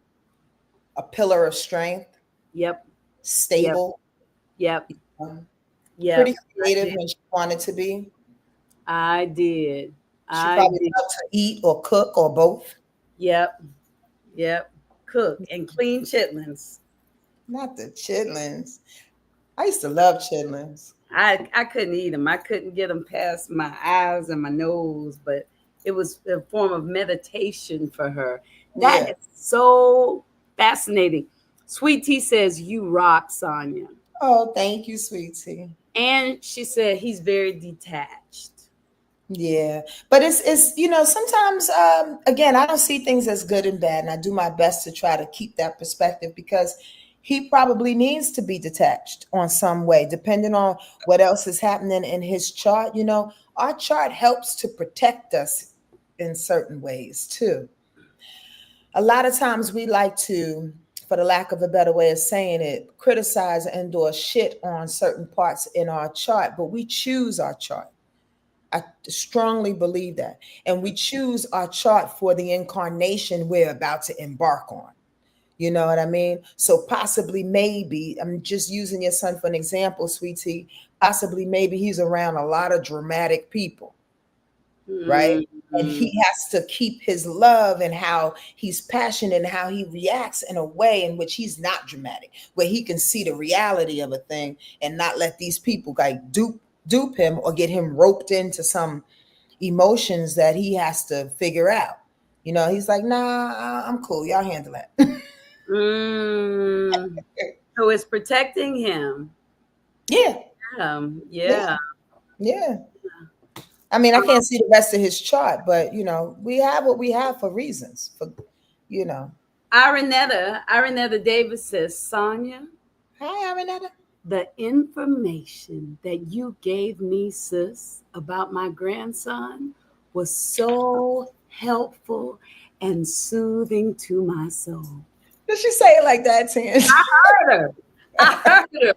a pillar of strength, Yep. Yep. stable, Yep. um, Yep. pretty I creative did. when she wanted to be. I did. She I probably did. loved to eat or cook or both. Yep. Yep. Cook and clean chitlins. Not the chitlins. I used to love chitlins. I couldn't eat them. I couldn't get them past my eyes and my nose, but it was a form of meditation for her. That Yeah. is so fascinating. Sweet Tea says, "You rock, Sonya." Oh, thank you, sweetie. And she said he's very detached. Yeah, but it's sometimes again I don't see things as good and bad, and I do my best to try to keep that perspective because he probably needs to be detached on some way, depending on what else is happening in his chart. Our chart helps to protect us in certain ways too. A lot of times we like to, for the lack of a better way of saying it, criticize and or shit on certain parts in our chart, but we choose our chart. I strongly believe that. And we choose our chart for the incarnation we're about to embark on. You know what I mean? So possibly, maybe, I'm just using your son for an example, sweetie. Possibly, maybe he's around a lot of dramatic people, right? And Mm-hmm. he has to keep his love and how he's passionate and how he reacts in a way in which he's not dramatic, where he can see the reality of a thing and not let these people like dupe him or get him roped into some emotions that he has to figure out. He's like, nah, I'm cool. Y'all handle that. Mm. So it's protecting him. Yeah, yeah, Yeah. yeah. I mean, I can't see the rest of his chart, but we have what we have for reasons. You know. Aranetta Davis says, Sonya, Hi, Arinetta. the information that you gave me, sis, about my grandson was so helpful and soothing to my soul. Did she say it like that, Tan? Heard her. I heard her.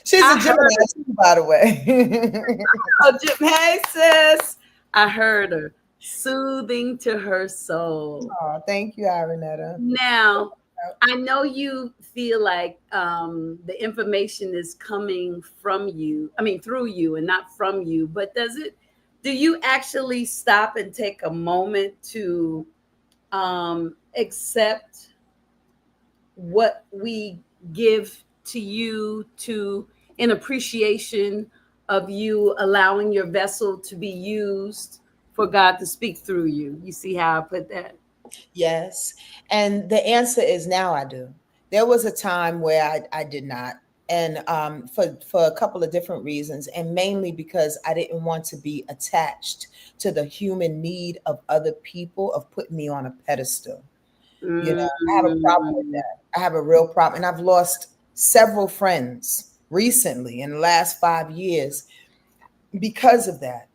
She's a I Gemini heard her. too, by the way. Oh, Jim, hey, sis. I heard her. Soothing to her soul. Oh, thank you, Arinetta. Now, I know you feel like the information is coming from you, I mean, through you and not from you, but do you actually stop and take a moment to accept what we give to you in appreciation of you allowing your vessel to be used for God to speak through you? You see how I put that? Yes. And the answer is now I do. There was a time where I did not. And for a couple of different reasons, and mainly because I didn't want to be attached to the human need of other people of putting me on a pedestal. I have a problem with Mm, that. I have a real problem. And I've lost several friends recently in the last 5 years because of that.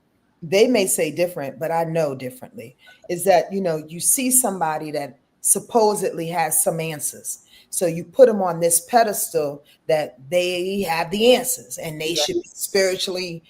They may say different, but I know differently. Is that, you see somebody that supposedly has some answers. So you put them on this pedestal that they have the answers and they should be yes. spiritually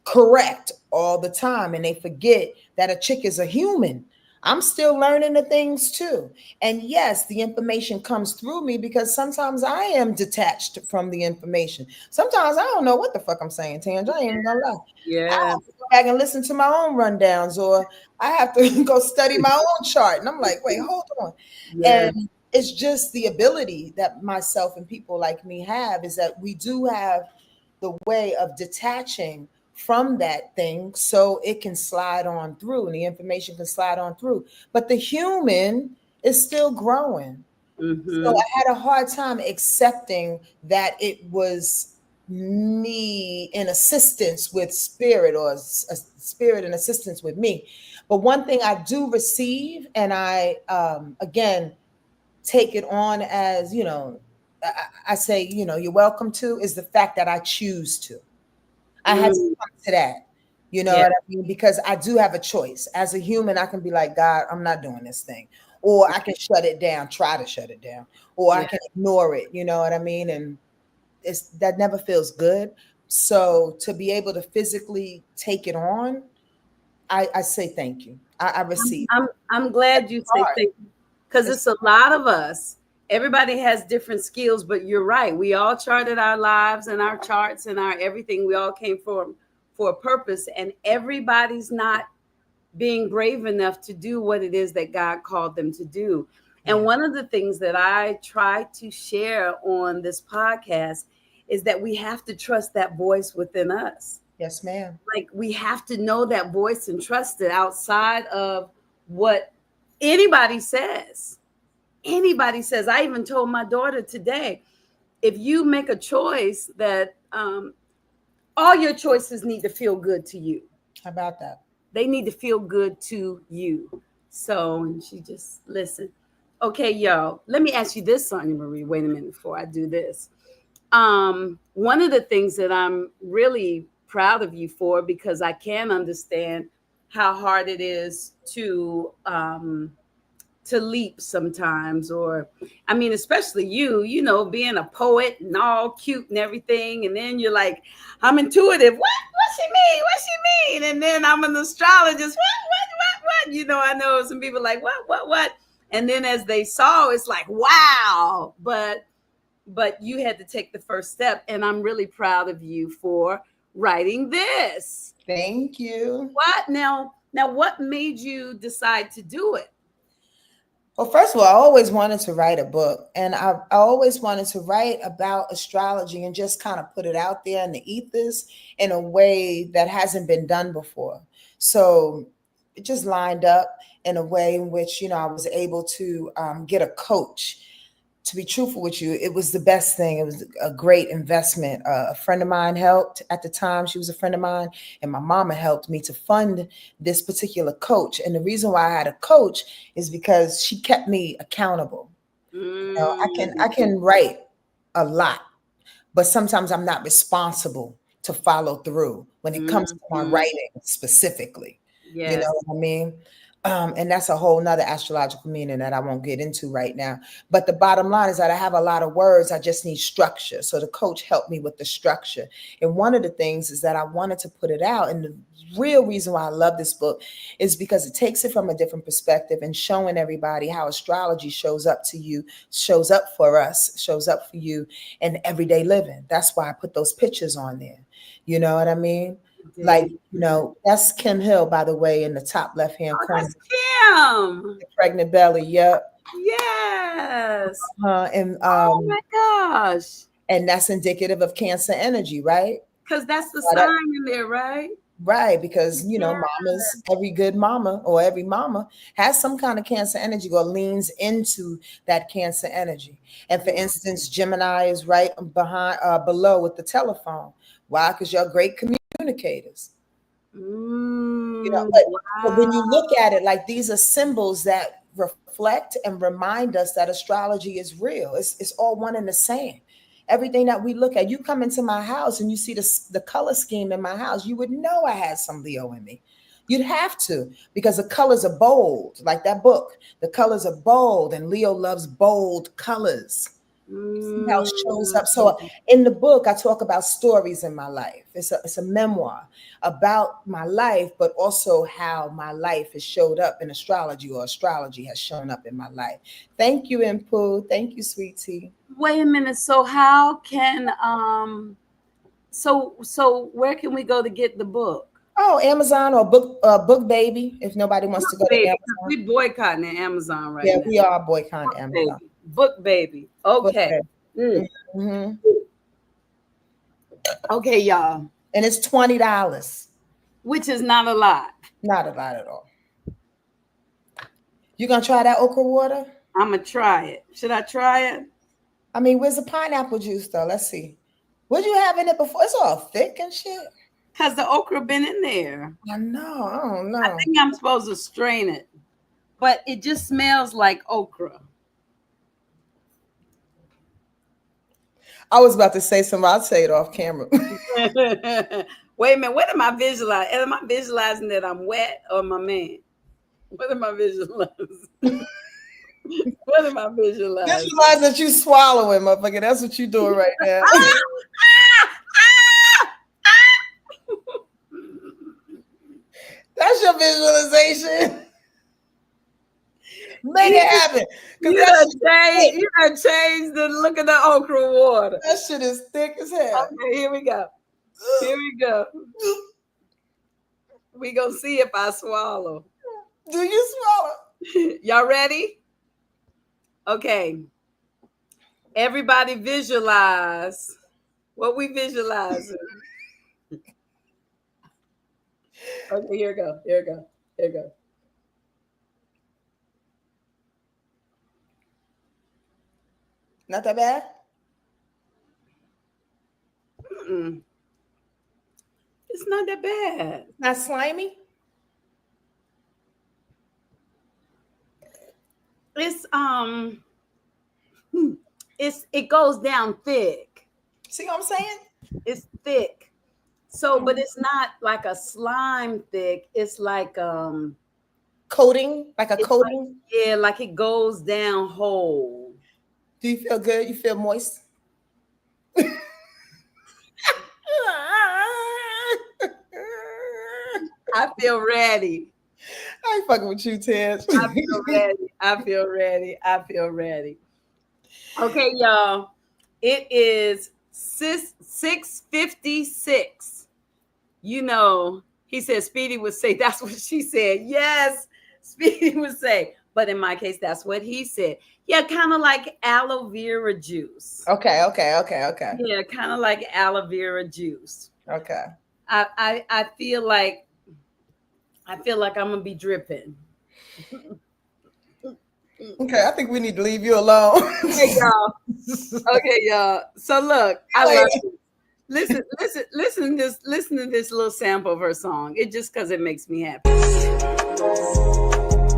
correct all the time, and they forget that a chick is a human. I'm still learning the things too. And yes, the information comes through me because sometimes I am detached from the information. Sometimes I don't know what the fuck I'm saying, Tange. I ain't even gonna lie. I Yes. have to go back and listen to my own rundowns, or I have to go study my own chart. And I'm like, wait, hold on. Yes. And it's just the ability that myself and people like me have, is that we do have the way of detaching from that thing so it can slide on through and the information can slide on through. But the human is still growing. So Mm-hmm. I had a hard time accepting that it was me in assistance with spirit, or a spirit in assistance with me. But one thing I do receive, and I again take it on as, I say, you're welcome to, is the fact that I choose to. I had to Mm, come to that. You know yeah. what I mean? Because I do have a choice. As a human, I can be like, God, I'm not doing this thing. Or I can shut it down, try to shut it down, or I Yeah. can ignore it. You know what I mean? And that never feels good. So to be able to physically take it on, I say thank you. I I'm, receive. I'm, I'm glad you It's say hard. thank you, because It's it's a lot of us. Everybody has different skills, but you're right. We all charted our lives and our charts and our everything. We all came for a purpose, and everybody's not being brave enough to do what it is that God called them to do. And Yeah. one of the things that I try to share on this podcast is that we have to trust that voice within us. Yes, ma'am. Like we have to know that voice and trust it outside of what anybody says. Anybody says. I even told my daughter today, if you make a choice that all your choices need to feel good to you. How about that? They need to feel good to you. So, and she just listened. Okay, y'all, let me ask you this, Sonia Marie. Wait a minute before I do this. One of the things that I'm really proud of you for, because I can understand how hard it is to leap sometimes, or I mean, especially you know, being a poet and all cute and everything, and then you're like, I'm intuitive. What she mean? What she mean? And then I'm an astrologist. What? You know, I know some people like what? And then as they saw, it's like, wow. But you had to take the first step, and I'm really proud of you for writing this. Thank you. What now? What made you decide to do it? Well, first of all, I always wanted to write a book, and I always wanted to write about astrology and just kind of put it out there in the ethers in a way that hasn't been done before. So it just lined up in a way in which, you know, I was able to get a coach. To be truthful with you, it was the best thing. It was a great investment. A friend of mine helped at the time. She was a friend of mine, and my mama helped me to fund this particular coach. And the reason why I had a coach is because she kept me accountable. You know, I can write a lot, but sometimes I'm not responsible to follow through when it comes to my writing specifically. You Yes. know what I mean? And that's a whole nother astrological meaning that I won't get into right now. But the bottom line is that I have a lot of words. I just need structure. So the coach helped me with the structure. And one of the things is that I wanted to put it out. And the real reason why I love this book is because it takes it from a different perspective and showing everybody how astrology shows up to you, shows up for us, shows up for you in everyday living. That's why I put those pictures on there. You know what I mean? Like, you know, that's Kim Hill, by the way, in the top left-hand Oh, corner. that's Kim. The pregnant belly, yep. Yes. And Oh my gosh. and that's indicative of Cancer energy, right? Because that's the Right, sign in there, right? right, because you know, Yeah. mamas, every good mama or every mama has some kind of Cancer energy or leans into that Cancer energy. And for instance, Gemini is right behind, below with the telephone. Why? Because you're great communicators. You know, but when you Wow. look at it, like these are symbols that reflect and remind us that astrology is real. It's all one and the same. Everything that we look at, you come into my house and you see the color scheme in my house, you would know I had some Leo in me. You'd have to, because the colors are bold, like that book. The colors are bold, and Leo loves bold colors. See how it shows up. So Mm. in the book, I talk about stories in my life. It's a memoir about my life, but also how my life has showed up in astrology, or astrology has shown up in my life. Thank you, Impu. Thank you, sweetie. Wait a minute. So how can so where can we go to get the book? Oh, Amazon or Book Baby. If nobody wants to Book go to baby, because Amazon, we boycotting the Amazon right yeah, now. we are boycotting Book Amazon. baby. Book baby. Book Okay. Baby. Hmm. Okay, y'all. And it's $20. Which is not a lot. Not a lot at all. You gonna try that okra water? I'm gonna try it. Should I try it? I mean, where's the pineapple juice though? Let's see. What you have in it before? It's all thick and shit. Because the okra been in there. I know. I don't I know. think I'm supposed to strain it. But it just smells like okra. I was about to say something. I'll say it off camera. Wait a minute. What am I visualizing? Am I visualizing that I'm wet or my man? What am I visualizing? What am I visualizing? Visualize that you swallowing, motherfucker. That's what you doing right now. That's your visualization. Make it happen. Because that, You done changed the look of the okra water. that shit is thick as hell. Okay, here we go. Here we go. We gonna see if I swallow. Do you swallow? Y'all ready? Okay. Everybody visualize what we visualizing. Okay, here we go. Here we go. Here we go. Not that bad? Mm-mm. It's not that bad. Not slimy? It goes down thick. See what I'm saying? It's thick. So, but it's not like a slime thick. It's like Coating? Like a coating? like, yeah, like it goes down whole. Do you feel good? You feel moist? I feel ready. I ain't fucking with you, Ted. I feel ready. I feel ready. I feel ready. Okay, y'all. It is 6:56. You know, he said Speedy would say, that's what she said. Yes, Speedy would say. But in my case, that's what he said. Yeah, kind of like aloe vera juice. Okay. Yeah, kind of like aloe vera juice. Okay. I feel like I'm gonna be dripping. Okay, I think we need to leave you alone. Okay, y'all. Okay, y'all. So look, I love it. Listen to this little sample of her song. It just because it makes me happy.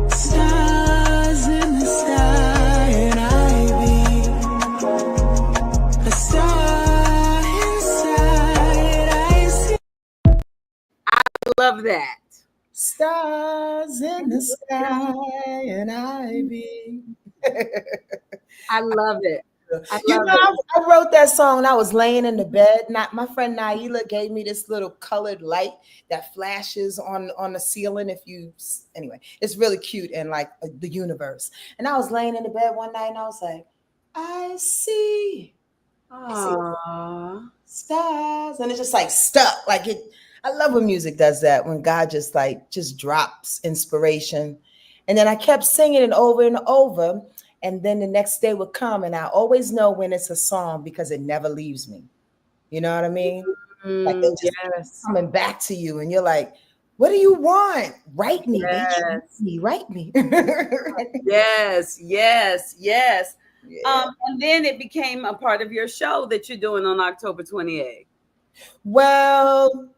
Stars in the sky, and I be a star inside. I see. I love that. Stars in the sky, and I be. I love it. I wrote that song when I was laying in the bed. My friend Naila gave me this little colored light that flashes on the ceiling. Anyway, it's really cute and like the universe. And I was laying in the bed one night and I was like, I see stars, and it's just like stuck. Like it. I love when music does that. When God just drops inspiration, and then I kept singing it over and over. And then the next day would come, and I always know when it's a song because it never leaves me. You know what I mean? Like they just coming back to you, and you're like, "What do you want? Write me, yes. Write me." Yes. Yeah. And then it became a part of your show that you're doing on October 28th. Well,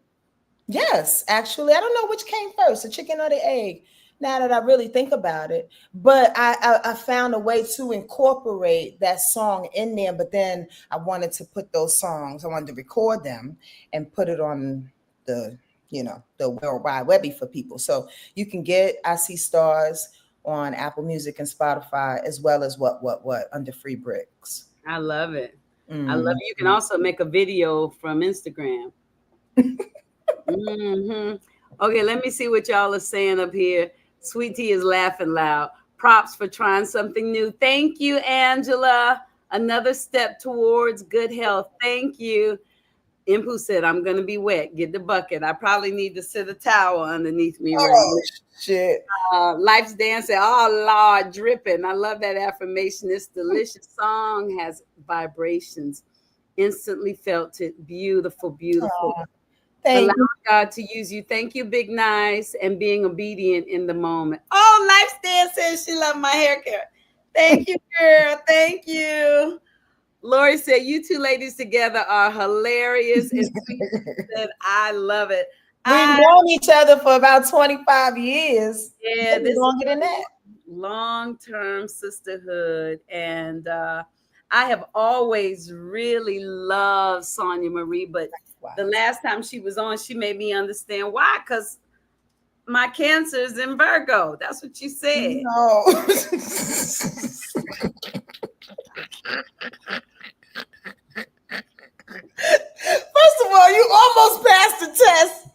yes, actually, I don't know which came first, the chicken or the egg. Now that I really think about it, but I found a way to incorporate that song in there. But then I wanted to put those songs, I wanted to record them and put it on the World Wide Webby for people. So you can get I See Stars on Apple Music and Spotify, as well as what under Free Bricks. I love it. I love it. You can also make a video from Instagram. Okay, let me see what y'all are saying up here. Sweet Tea is laughing loud. Props for trying something new. Thank you, Angela. Another step towards good health. Thank you. Impu said, I'm going to be wet. Get the bucket. I probably need to sit a towel underneath me right now. Shit. Life's Dance said, oh, Lord, dripping. I love that affirmation. This delicious song has vibrations. Instantly felt it. Beautiful, beautiful. Oh. Thank Allow God to use you. Thank you, Big Nice, and being obedient in the moment. Oh, Life's Dance says she loved my hair care. Thank you, girl. Thank you. Lori said, you two ladies together are hilarious. And said, I love it. We've known each other for about 25 years. Yeah, this longer than that. Long-term sisterhood. And I have always really loved Sonja Marie, but the last time she was on, she made me understand why, because my cancer is in Virgo. That's what you said. No. First of all, you almost passed the test.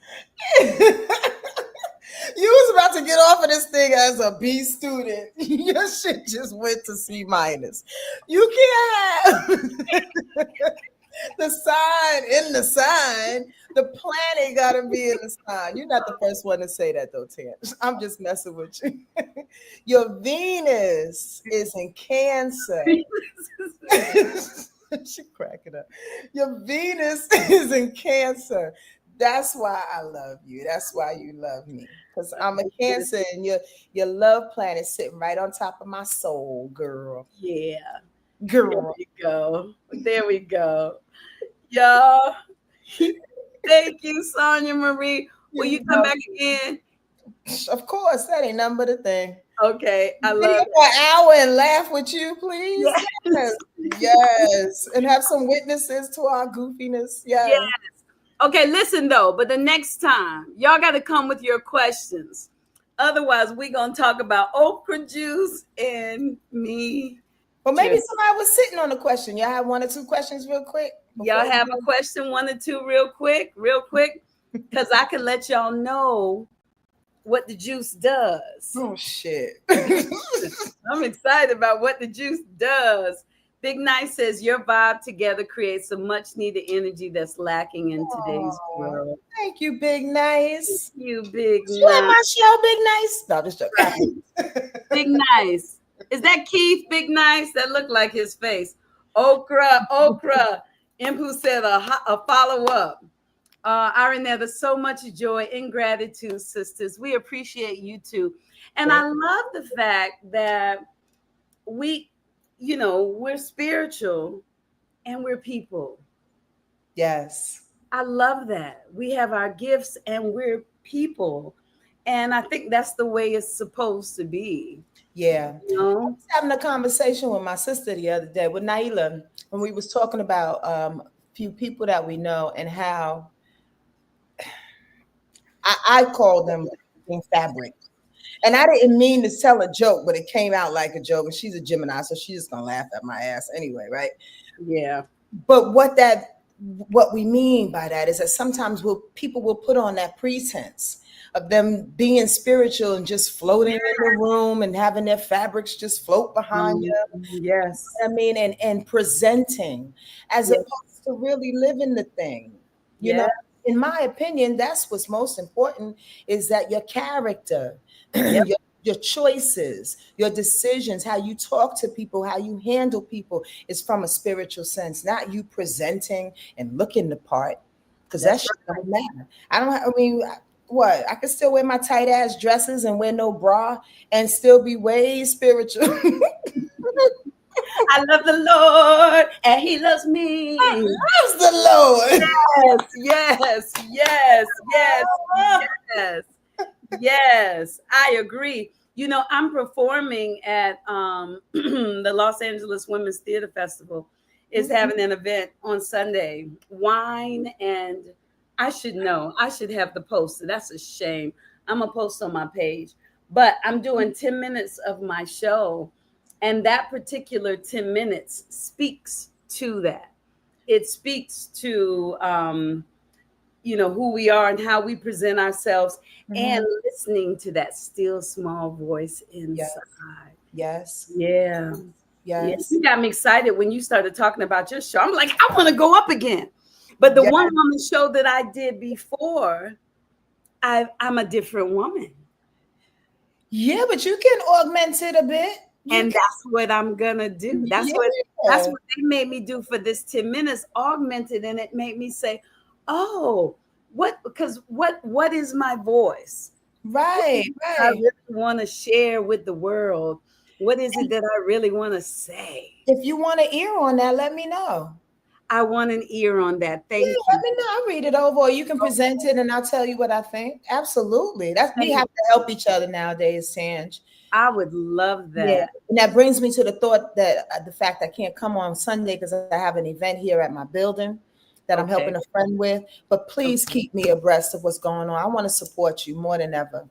You was about to get off of this thing graduating as a B student. Your shit just went to C minus. You can't have the sign in the sign. The planet gotta be in the sign. You're not the first one to say that though, Tam. I'm just messing with you. Your Venus is in Cancer. She cracking up. Your Venus is in Cancer. That's why I love you. That's why you love me. Because I'm a Cancer and your love planet sitting right on top of my soul, girl. Yeah. There Girl. we go. There we go. Y'all. Thank you, Sonja Marie. Will you come back again? Of course, that ain't nothing but a thing. Okay. I Be love here it. for an hour and laugh with you, please. Yes. Yes. And have some witnesses to our goofiness. Yes. Yes. Okay, listen though, but the next time, y'all got to come with your questions. Otherwise, we're going to talk about okra juice and me. Well, maybe Just- somebody was sitting on the question. Y'all have 1 or 2 questions real quick? Y'all have a question, 1 or 2 real quick, because I can let y'all know what the juice does. Oh, shit. I'm excited about what the juice does. Big Nice says your vibe together creates some much needed energy that's lacking in today's world. Thank you, Big Nice. You Big You at my Nice. show, Big Nice? No, just joking. Big Nice. Is that Keith Big Nice? That looked like his face. Okra. Impu said a follow-up. Arinetta, there's so much joy and gratitude, sisters. We appreciate you too. And I love the fact that we're spiritual and we're people. Yes. I love that. We have our gifts and we're people. And I think that's the way it's supposed to be. Yeah. You I know? was having a conversation with my sister the other day with Naila, when we was talking about a few people that we know and how I call them in fabric. And I didn't mean to tell a joke, but it came out like a joke. And she's a Gemini, so she's just gonna laugh at my ass anyway, right? Yeah. But what we mean by that is that sometimes people will put on that pretense of them being spiritual and just floating in the room and having their fabrics just float behind you. Yes. I mean, and presenting as opposed to really living the thing. You know, in my opinion, that's what's most important is that your character, your choices, your decisions, how you talk to people, how you handle people is from a spiritual sense, not you presenting and looking the part, because that shit don't matter. What? I could still wear my tight ass dresses and wear no bra and still be way spiritual. I love the Lord and he loves me. I loves the Lord. Yes. I agree. You know, I'm performing at the Los Angeles Women's Theater Festival. Is having an event on Sunday. Wine and I should know. I should have the poster. That's a shame. I'm going to post on my page. But I'm doing 10 minutes of my show. And that particular 10 minutes speaks to that. It speaks to, who we are and how we present ourselves and listening to that still small voice inside. Yes. Yeah. Yes. You got me excited when you started talking about your show. I'm like, I want to go up again. But the one woman show that I did before, I'm a different woman. Yeah, but you can augment it a bit. That's what I'm gonna do. That's what they made me do for this 10 minutes, augmented, and it made me say, oh, what is my voice? Right. I really want to share with the world. What is it that I really want to say? If you want an ear on that, let me know. I want an ear on that. Thank you. Let me know. I'll read it over, or you can present it and I'll tell you what I think. Absolutely. We have to help each other nowadays, Sanj. I would love that. Yeah. And that brings me to the thought that the fact I can't come on Sunday because I have an event here at my building that I'm helping a friend with. But please keep me abreast of what's going on. I want to support you more than ever.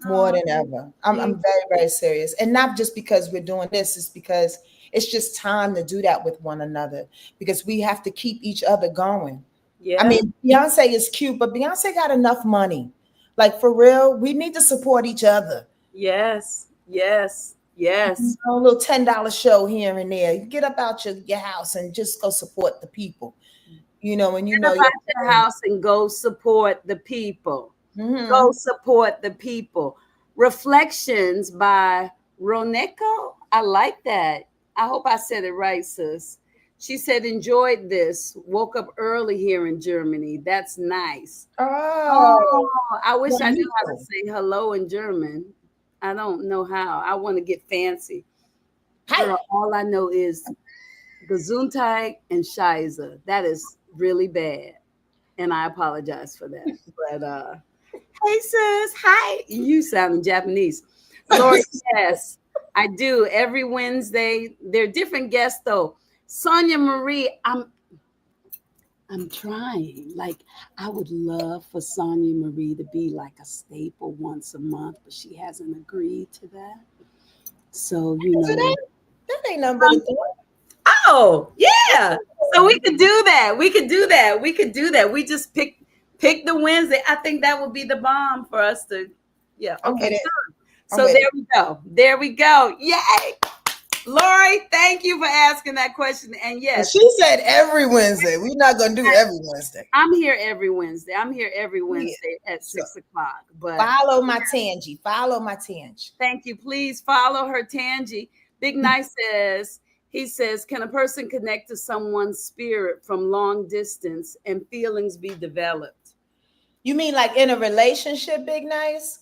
More than ever. I'm very, very serious. And not just because we're doing this, it's because it's just time to do that with one another because we have to keep each other going. Yeah. I mean, Beyonce is cute, but Beyonce got enough money. Like for real, we need to support each other. Yes, yes, yes. A little $10 show here and there. You get up out your house and just go support the people. When you Get know up your out your house and go support the people. Go mm-hmm. support the people. Reflections by Roneko. I like that. I hope I said it right, sis. She said, enjoyed this. Woke up early here in Germany. That's nice. Oh, Oh, I wish I knew how to wonderful. say hello in German. I don't know how. I want to get fancy. Hi. Girl, all I know is Gesundheit and Scheiße. That is really bad. And I apologize for that. But hey sis, hi. You sound Japanese. Lord, yes, I do. Every Wednesday. They're different guests though. Sonja Marie, I'm trying. Like, I would love for Sonia Marie to be like a staple once a month, but she hasn't agreed to that. So, So that ain't nothing but a thought. oh, yeah. So we could do that. We could do that. We could do that. We just pick the Wednesday. I think that would be the bomb for us to, yeah. I'm Okay, with it. good. I'm So with there it. we go. There we go. Yay. Lori, thank you for asking that question. And And yes, she said every Wednesday. We're not gonna do every Wednesday. I'm here every Wednesday. I'm here every Yeah. Wednesday at So 6 o'clock. But follow my Tangie. Follow my Tangie. thank you. Please follow her, Tangie. Big Nice says, he says, can a person connect to someone's spirit from long distance and feelings be developed? You mean like in a relationship, Big Nice?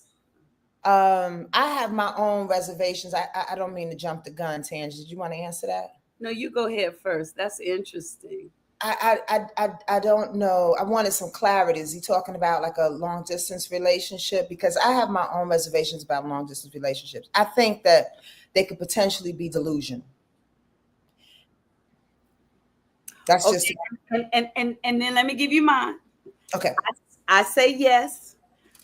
I have my own reservations. I don't mean to jump the gun, Tangie. Did you want to answer that? No, you go ahead first. That's interesting. I don't know. I wanted some clarity. Is he talking about like a long distance relationship? Because I have my own reservations about long distance relationships. I think that they could potentially be delusional. That's just Okay. And then let me give you mine. okay. I say yes.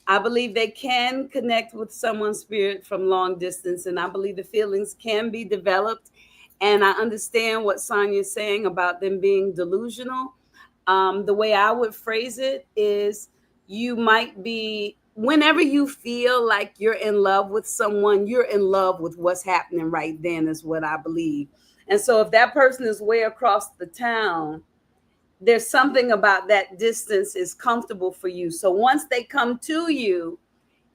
I believe they can connect with someone's spirit from long distance, and I believe the feelings can be developed. And I understand what Sonia is saying about them being delusional. The way I would phrase it is you might be, whenever you feel like you're in love with someone, you're in love with what's happening right then, is what I believe. And so if that person is way across the town, there's something about that distance is comfortable for you. So once they come to you,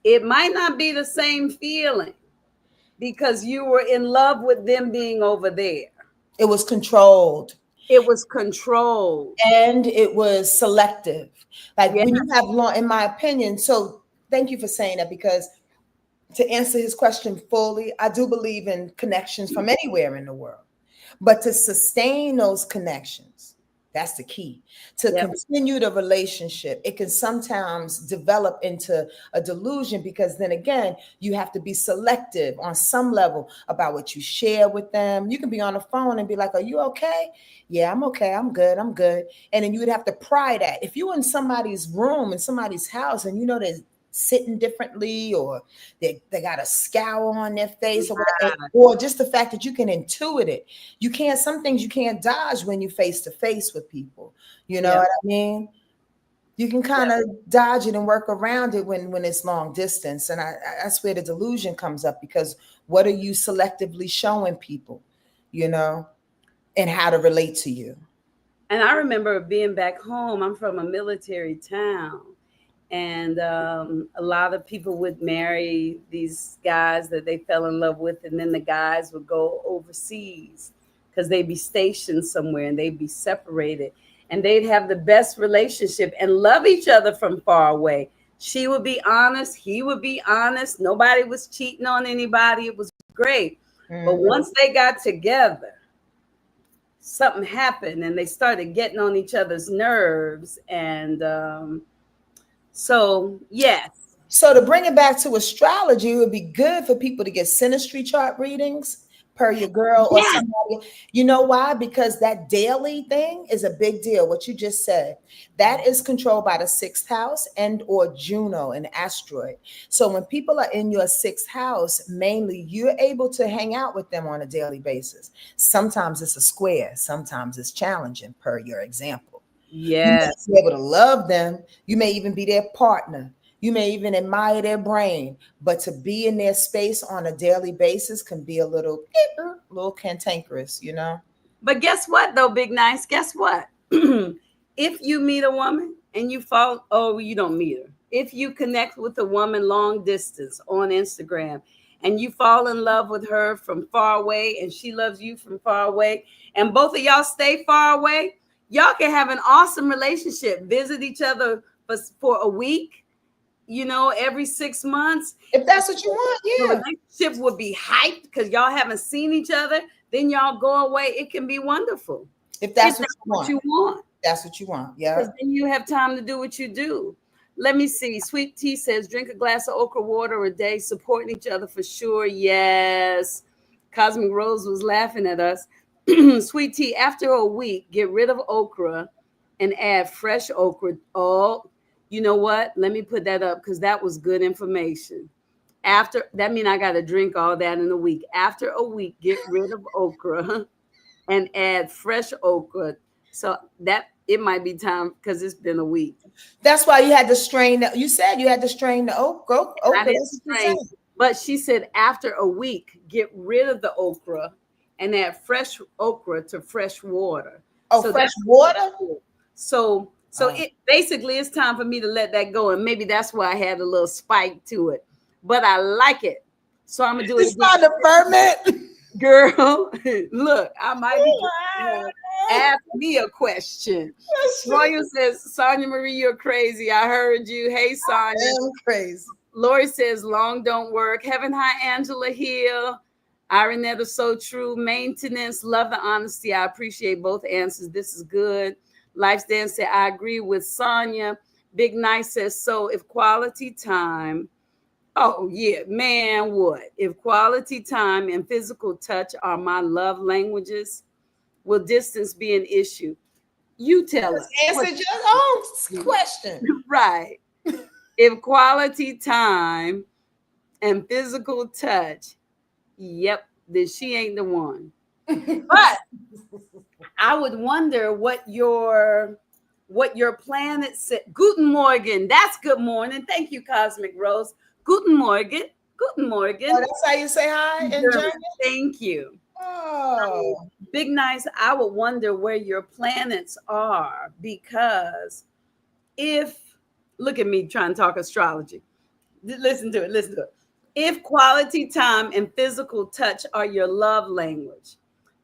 it might not be the same feeling because you were in love with them being over there. It was controlled It was controlled. and it was selective. Like Yeah. when you have long, in my opinion. So thank you for saying that because to answer his question fully, I do believe in connections from anywhere in the world. But to sustain those connections, that's the key. To Yep. continue the relationship, it can sometimes develop into a delusion because then again, you have to be selective on some level about what you share with them. You can be on the phone and be like, are you okay? Yeah, I'm okay. I'm good. I'm good. And then you would have to pry that. If you're in somebody's room, in somebody's house, and you know they're sitting differently or they got a scowl on their face or whatever, or just the fact that you can intuit it. You can't, some things you can't dodge when you face to face with people. You know Yep. what I mean? You can kind of dodge it and work around it when it's long distance. And that's where the delusion comes up because what are you selectively showing people, you know, and how to relate to you? And I remember being back home. I'm from a military town. And a lot of people would marry these guys that they fell in love with. And then the guys would go overseas because they'd be stationed somewhere and they'd be separated. And they'd have the best relationship and love each other from far away. She would be honest. He would be honest. Nobody was cheating on anybody. It was great. But once they got together, something happened and they started getting on each other's nerves. And so, yes. So to bring it back to astrology, it would be good for people to get synastry chart readings per your girl or somebody. You know why? Because that daily thing is a big deal. What you just said, that is controlled by the sixth house and or Juno, an asteroid. So when people are in your sixth house, mainly you're able to hang out with them on a daily basis. Sometimes it's a square. Sometimes it's challenging per your example. Yes. You may be able to love them. You may even be their partner. You may even admire their brain, but to be in their space on a daily basis can be a little cantankerous, you know? But guess what, though, Big Nice? Guess what? If you meet a woman and you fall, oh, you don't meet her. If you connect with a woman long distance on Instagram and you fall in love with her from far away and she loves you from far away, and both of y'all stay far away, y'all can have an awesome relationship. Visit each other for a week, every 6 months. If that's what you want, The yeah. relationship would be hyped because y'all haven't seen each other. Then y'all go away. It can be wonderful. If that's what you want. That's what you want. Yeah. Because then you have time to do what you do. Let me see. Sweet Tea says, drink a glass of okra water a day, supporting each other for sure. Yes. Cosmic Rose was laughing at us. Sweet Tea, after a week, get rid of okra and add fresh okra. Oh, you know what? Let me put that up because that was good information. That means I got to drink all that in a week. After a week, get rid of okra and add fresh okra. So that it might be time because it's been a week. That's why you had to strain. You said you had to strain the okra. But she said after a week, get rid of the okra and add fresh okra to fresh water. Oh, so fresh water? So it basically it's time for me to let that go. And maybe that's why I had a little spike to it. But I like it. So I'm going to do it. It's not a ferment. Girl, look, I might be ask me a question. Royal says, Sonja Marie, you're crazy. I heard you. Hey, Sonja. I'm crazy. Lori says, long don't work. Heaven high, Angela Hill. Ironetta, so true. Maintenance, love the honesty. I appreciate both answers. This is good. Life's Dance said, I agree with Sonja. Big Nice says, so if quality time, oh, yeah, man, what? If quality time and physical touch are my love languages, will distance be an issue? You tell us. Answer your own question. Right. If quality time and physical touch, yep, then she ain't the one. But I would wonder what your planet said. Guten Morgen. That's good morning. Thank you, Cosmic Rose. Guten Morgen. Guten Morgen. Oh, that's how you say hi in German? Thank you. Oh. Big Nice, I would wonder where your planets are, because look at me trying to talk astrology. Listen to it. If quality time and physical touch are your love language,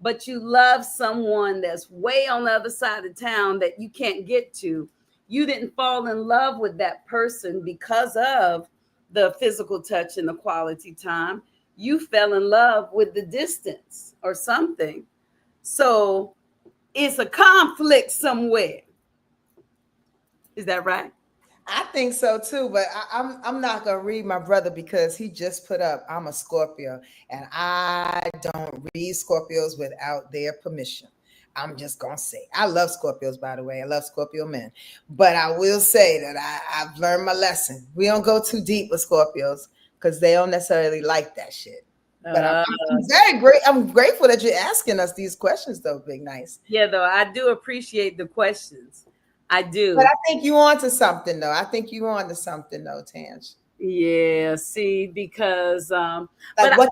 but you love someone that's way on the other side of town that you can't get to, you didn't fall in love with that person because of the physical touch and the quality time. You fell in love with the distance or something. So it's a conflict somewhere. Is that right? I think so too, but I'm not gonna read my brother because he just put up, I'm a Scorpio, and I don't read Scorpios without their permission. I'm just gonna say, I love Scorpios, by the way. I love Scorpio men, but I will say that I've learned my lesson. We don't go too deep with Scorpios because they don't necessarily like that shit. But I'm grateful that you're asking us these questions, though, Big Nice. Yeah, though I do appreciate the questions. I do. But I think you on to something, though. Tange. Yeah, see, because what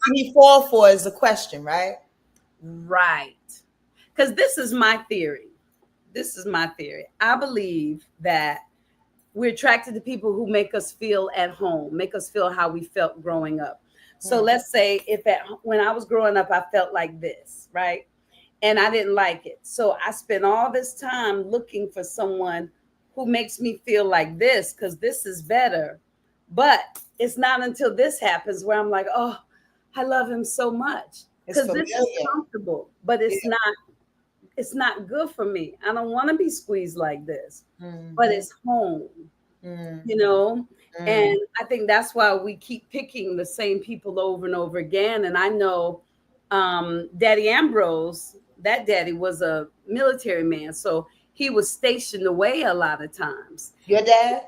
can he fall for is the question, right? Right. Because this is my theory. I believe that we're attracted to people who make us feel at home, make us feel how we felt growing up. So let's say when I was growing up, I felt like this, right? And I didn't like it. So I spent all this time looking for someone who makes me feel like this, because this is better. But it's not until this happens where I'm like, oh, I love him so much. Because this is comfortable, but it's not good for me. I don't want to be squeezed like this, but it's home, And I think that's why we keep picking the same people over and over again. And I know Daddy Ambrose, that daddy was a military man. So he was stationed away a lot of times. Your dad?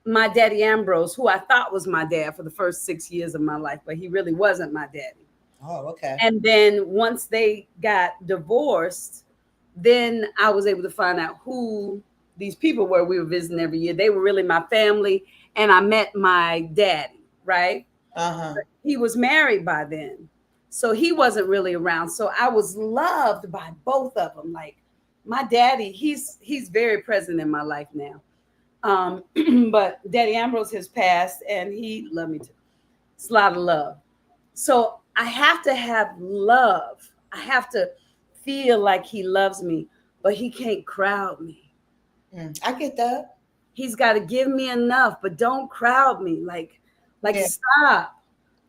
My daddy Ambrose, who I thought was my dad for the first 6 years of my life, but he really wasn't my daddy. Oh, okay. And then once they got divorced, then I was able to find out who these people where we were visiting every year. They were really my family, and I met my daddy, right? Uh-huh. He was married by then, so he wasn't really around. So I was loved by both of them. Like my daddy, he's very present in my life now. But Daddy Ambrose has passed, and he loved me too. It's a lot of love. So I have to have love. I have to feel like he loves me, but he can't crowd me. I get that. He's got to give me enough, but don't crowd me. Like Yeah. stop.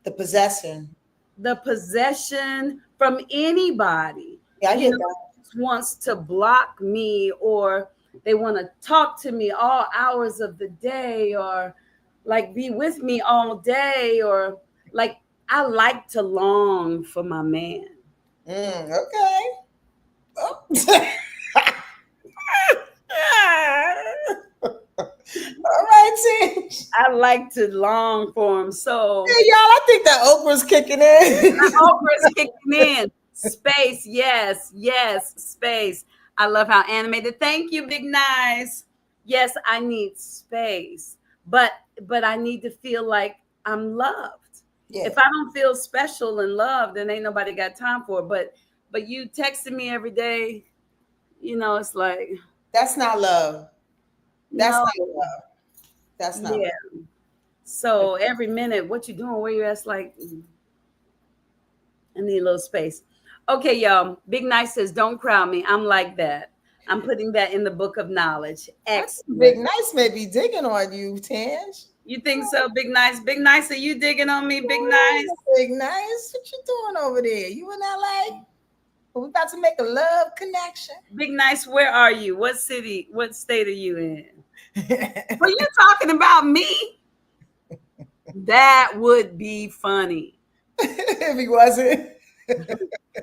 The possession. The possession from anybody. Yeah, I You get know, that. wants to block me, or they want to talk to me all hours of the day, or like be with me all day, or like I like to long for my man. Okay. Oh. All right, Tinge. I like to long for him. So Hey, y'all, I think that Oprah's kicking in. my Oprah's kicking in. Space, yes, yes, space. I love how animated. Thank you, Big Nice. Yes, I need space, but I need to feel like I'm loved. Yeah, If I don't feel special and loved, then ain't nobody got time for it. But you texting me every day, it's like that's not love. That's no, not love. That's not yeah. So every minute, what you doing? Where you at? It's like I need a little space. Okay, y'all. Big Nice says, "Don't crowd me." I'm like that. I'm putting that in the book of knowledge. love. Excellent. Big Nice may be digging on you, Tinge. You think so, Big Nice? Big Nice, are you digging on me, Big Nice? Big Nice, what you doing over there? You in LA? We about to make a love connection. Big Nice, where are you? What city? What state are you in? Were you talking about me? That would be funny. If he wasn't.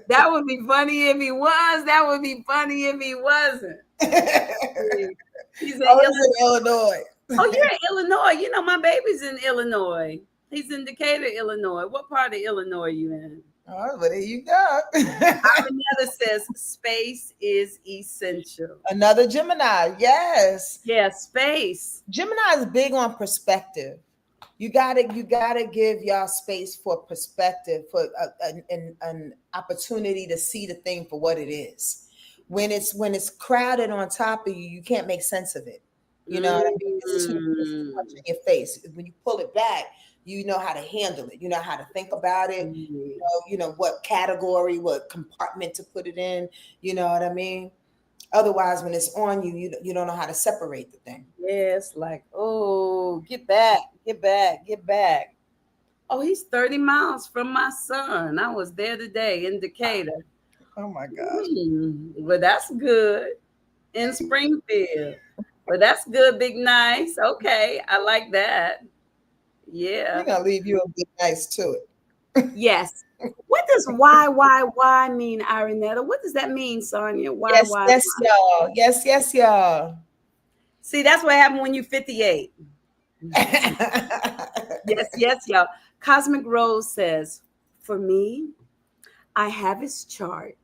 That would be funny if he was. That would be funny if he wasn't. He's in Oh, Illinois. he's in Illinois. Oh, you're in Illinois. My baby's in Illinois. He's in Decatur, Illinois. What part of Illinois are you in? Oh, well, there you go. Another says space is essential. Another Gemini, yes. Yeah, space. Gemini is big on perspective. You gotta give y'all space for perspective, for an opportunity to see the thing for what it is. When it's crowded on top of you, you can't make sense of it. You know what I mean? It's too much in your face. When you pull it back, you know how to handle it. You know how to think about it. You know what category, what compartment to put it in. You know what I mean? Otherwise, when it's on you, you don't know how to separate the thing. Yeah, it's like, oh, get back, get back, get back. Oh, he's 30 miles from my son. I was there today in Decatur. Oh my gosh. Well, that's good. In Springfield. Well, that's good, Big Nice. Okay, I like that. Yeah. We're gonna leave you a bit nice to it. Yes. What does why mean, Arinetta? What does that mean, Sonja? Why? Yes, y'all. Yes, y'all. See, that's what happened when you're 58. Yes, y'all. Cosmic Rose says, for me, I have his chart,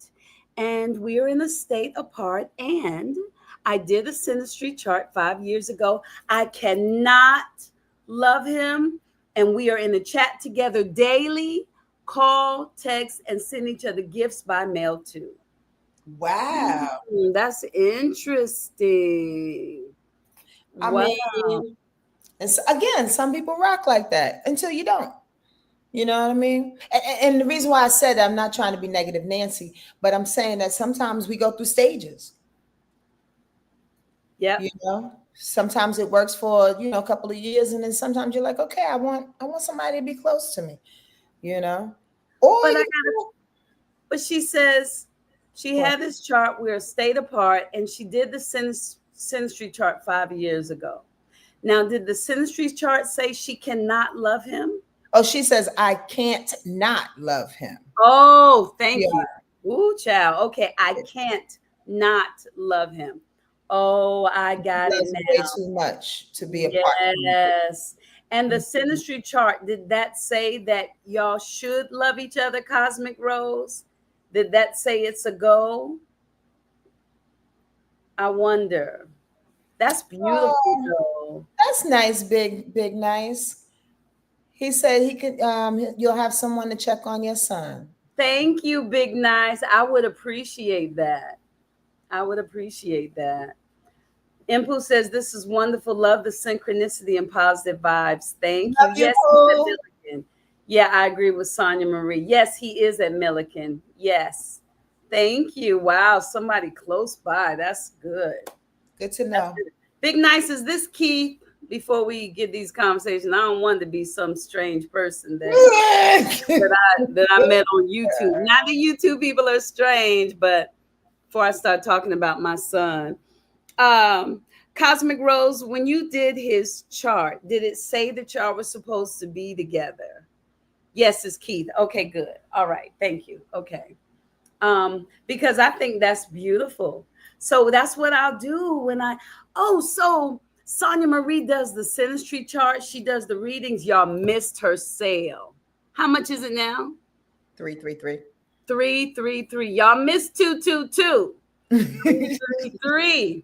and we're in a state apart, and I did a synastry chart 5 years ago. I cannot love him, and we are in a chat together daily, call, text, and send each other gifts by mail too. Wow. That's interesting. I Wow. mean, and so, again, some people rock like that until you don't. You know what I mean? And the reason why I said that, I'm not trying to be negative Nancy, but I'm saying that sometimes we go through stages. Yeah. You know, sometimes it works for, a couple of years, and then sometimes you're like, okay, I want somebody to be close to me, Or but she says she had this chart. We're a state apart, and she did the synastry chart 5 years ago. Now, did the synastry chart say she cannot love him? Oh, she says, I can't not love him. Oh, thank you. Ooh, child. Okay, I can't not love him. Oh, I got it now. Way too much to be a part of. Yes. And the synastry chart, did that say that y'all should love each other, Cosmic Rose? Did that say it's a goal? I wonder. That's beautiful, Oh, though. that's nice, big nice. He said he could you'll have someone to check on your son. Thank you, Big Nice. I would appreciate that. I would appreciate that. Impu says, this is wonderful. Love the synchronicity and positive vibes. Thank Love you. you, Yes, he's at Pooh. Milliken. Yeah, I agree with Sonia Marie. Yes, he is at Milliken. Yes. Thank you. Wow, somebody close by. That's good. Good to That's know. good. Big Nice, is this Keith? Before we get these conversations, I don't want to be some strange person that I met on YouTube. Not that YouTube people are strange, but before I start talking about my son. Um, Cosmic Rose, when you did his chart, did it say that y'all were supposed to be together? Yes, it's Keith. Okay, good. All right, thank you. Okay. Because I think that's beautiful. So that's what I'll do when so Sonia Marie does the synastry chart, she does the readings. Y'all missed her sale. How much is it now? 333. 333. Y'all missed 222. 333.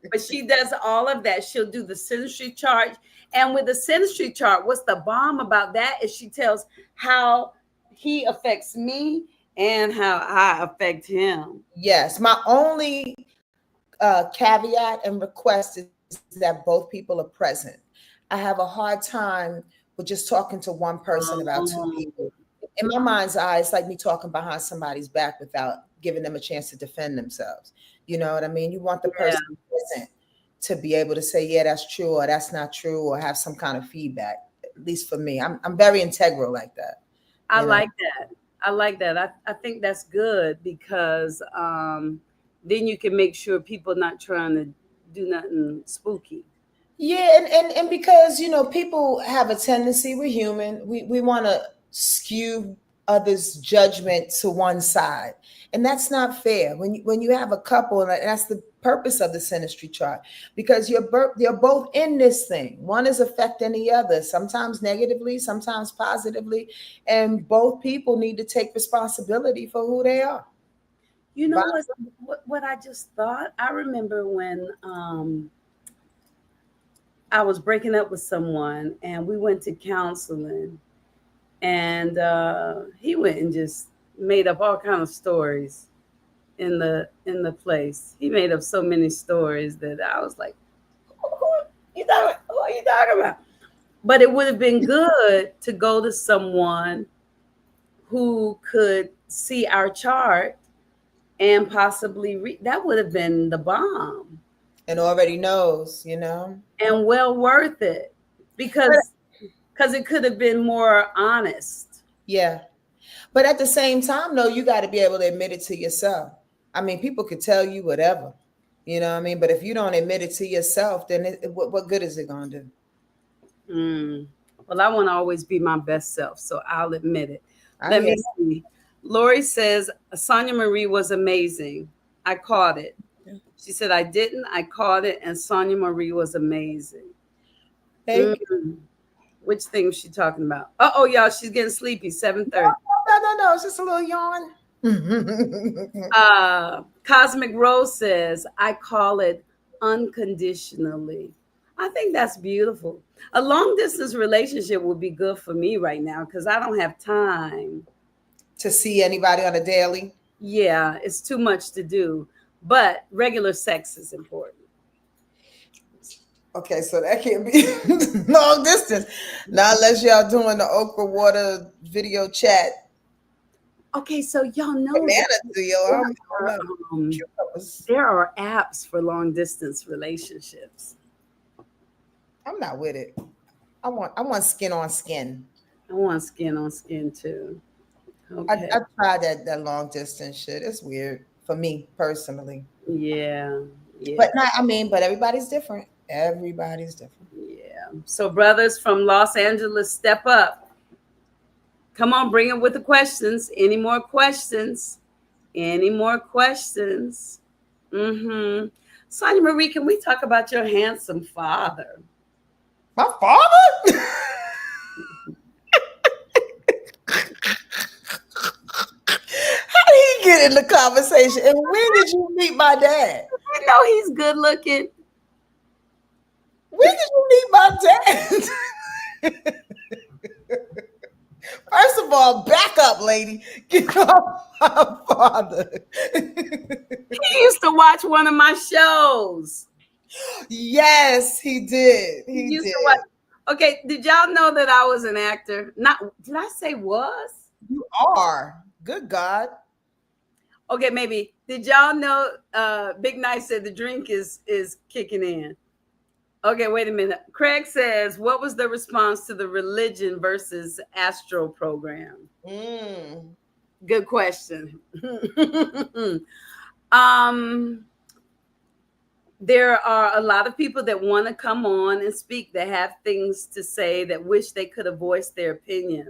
But she does all of that. She'll do the synastry chart. And with the synastry chart, what's the bomb about that is she tells how he affects me and how I affect him. Yes, my only caveat and request is that both people are present. I have a hard time with just talking to one person about two people. In my mind's eye, it's like me talking behind somebody's back without giving them a chance to defend themselves. You know what I mean? You want the person present to be able to say, yeah, that's true, or that's not true, or have some kind of feedback. At least for me, I'm very integral like that. I like that. I like that. I think that's good because then you can make sure people not trying to do nothing spooky. Yeah, and because people have a tendency, we're human, we want to skew others' judgment to one side, and that's not fair. When you have a couple, and that's the purpose of the synastry chart, because you're both in this thing. One is affecting the other, sometimes negatively, sometimes positively, and both people need to take responsibility for who they are. You know what I just thought? I remember when I was breaking up with someone and we went to counseling, and he went and just made up all kind of stories in the place. He made up so many stories that I was like, who are you talking about? But it would have been good to go to someone who could see our chart and possibly that would have been the bomb. And already knows, And well worth it because it could have been more honest. Yeah. But at the same time, though, you got to be able to admit it to yourself. I mean, people could tell you whatever, you know what I mean? But if you don't admit it to yourself, then what good is it going to do? Well, I want to always be my best self, so I'll admit it. Let me see. Lori says, Sonia Marie was amazing. I caught it. She said, I didn't. I caught it, and Sonia Marie was amazing. Thank you. Which thing was she talking about? Oh, y'all, she's getting sleepy. 7:30. No. It's just a little yawn. Cosmic Rose says, I call it unconditionally. I think that's beautiful. A long distance relationship would be good for me right now because I don't have time to see anybody on a daily. Yeah, it's too much to do. But regular sex is important. Okay, so that can't be long distance. Not unless y'all doing the okra water video chat. Okay, so y'all know there are apps for long distance relationships. I'm not with it. I want skin on skin. I want skin on skin too. Okay. I tried that long distance shit. It's weird for me personally. Yeah. But but everybody's different. Everybody's different. Yeah. So brothers from Los Angeles, step up. Come on, bring it with the questions. Any more questions? Any more questions? Sonia Marie, can we talk about your handsome father? My father? How did he get in the conversation? And when did you meet my dad? I know he's good looking. When did you meet my dad? First of all, back up, lady. Get off my father. He used to watch one of my shows. Yes, he did. He He used did. to watch. Okay, did y'all know that I was an actor? Not, did I say was? You are. Good God. Okay, maybe. Did y'all know Big Night said the drink is kicking in? Okay, wait a minute. Craig says, what was the response to the religion versus astro program? Mm. Good question. um there are a lot of people that want to come on and speak, that have things to say, that wish they could have voiced their opinion.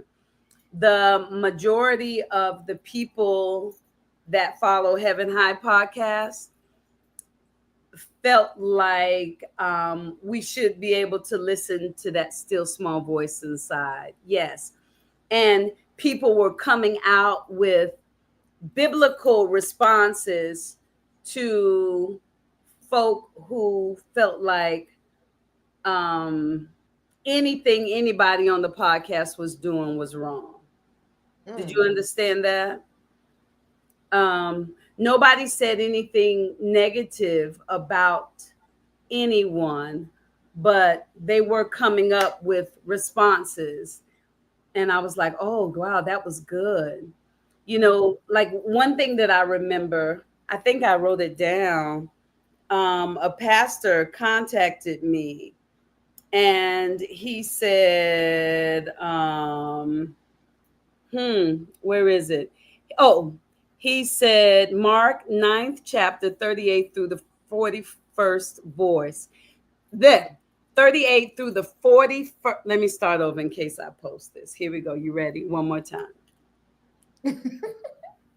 The majority of the people that follow Heaven High podcast felt like we should be able to listen to that still small voice inside. Yes. And people were coming out with biblical responses to folk who felt like anything anybody on the podcast was doing was wrong. Did you understand that? Nobody said anything negative about anyone, but they were coming up with responses. And I was like, oh, wow, that was good. You know, like one thing that I remember, I think I wrote it down. A pastor contacted me and he said, where is it? Oh, he said, Mark 9th chapter, 38 through the 41st voice. Then 38 through the 41st. Let me start over in case I post this. Here we go. You ready? One more time.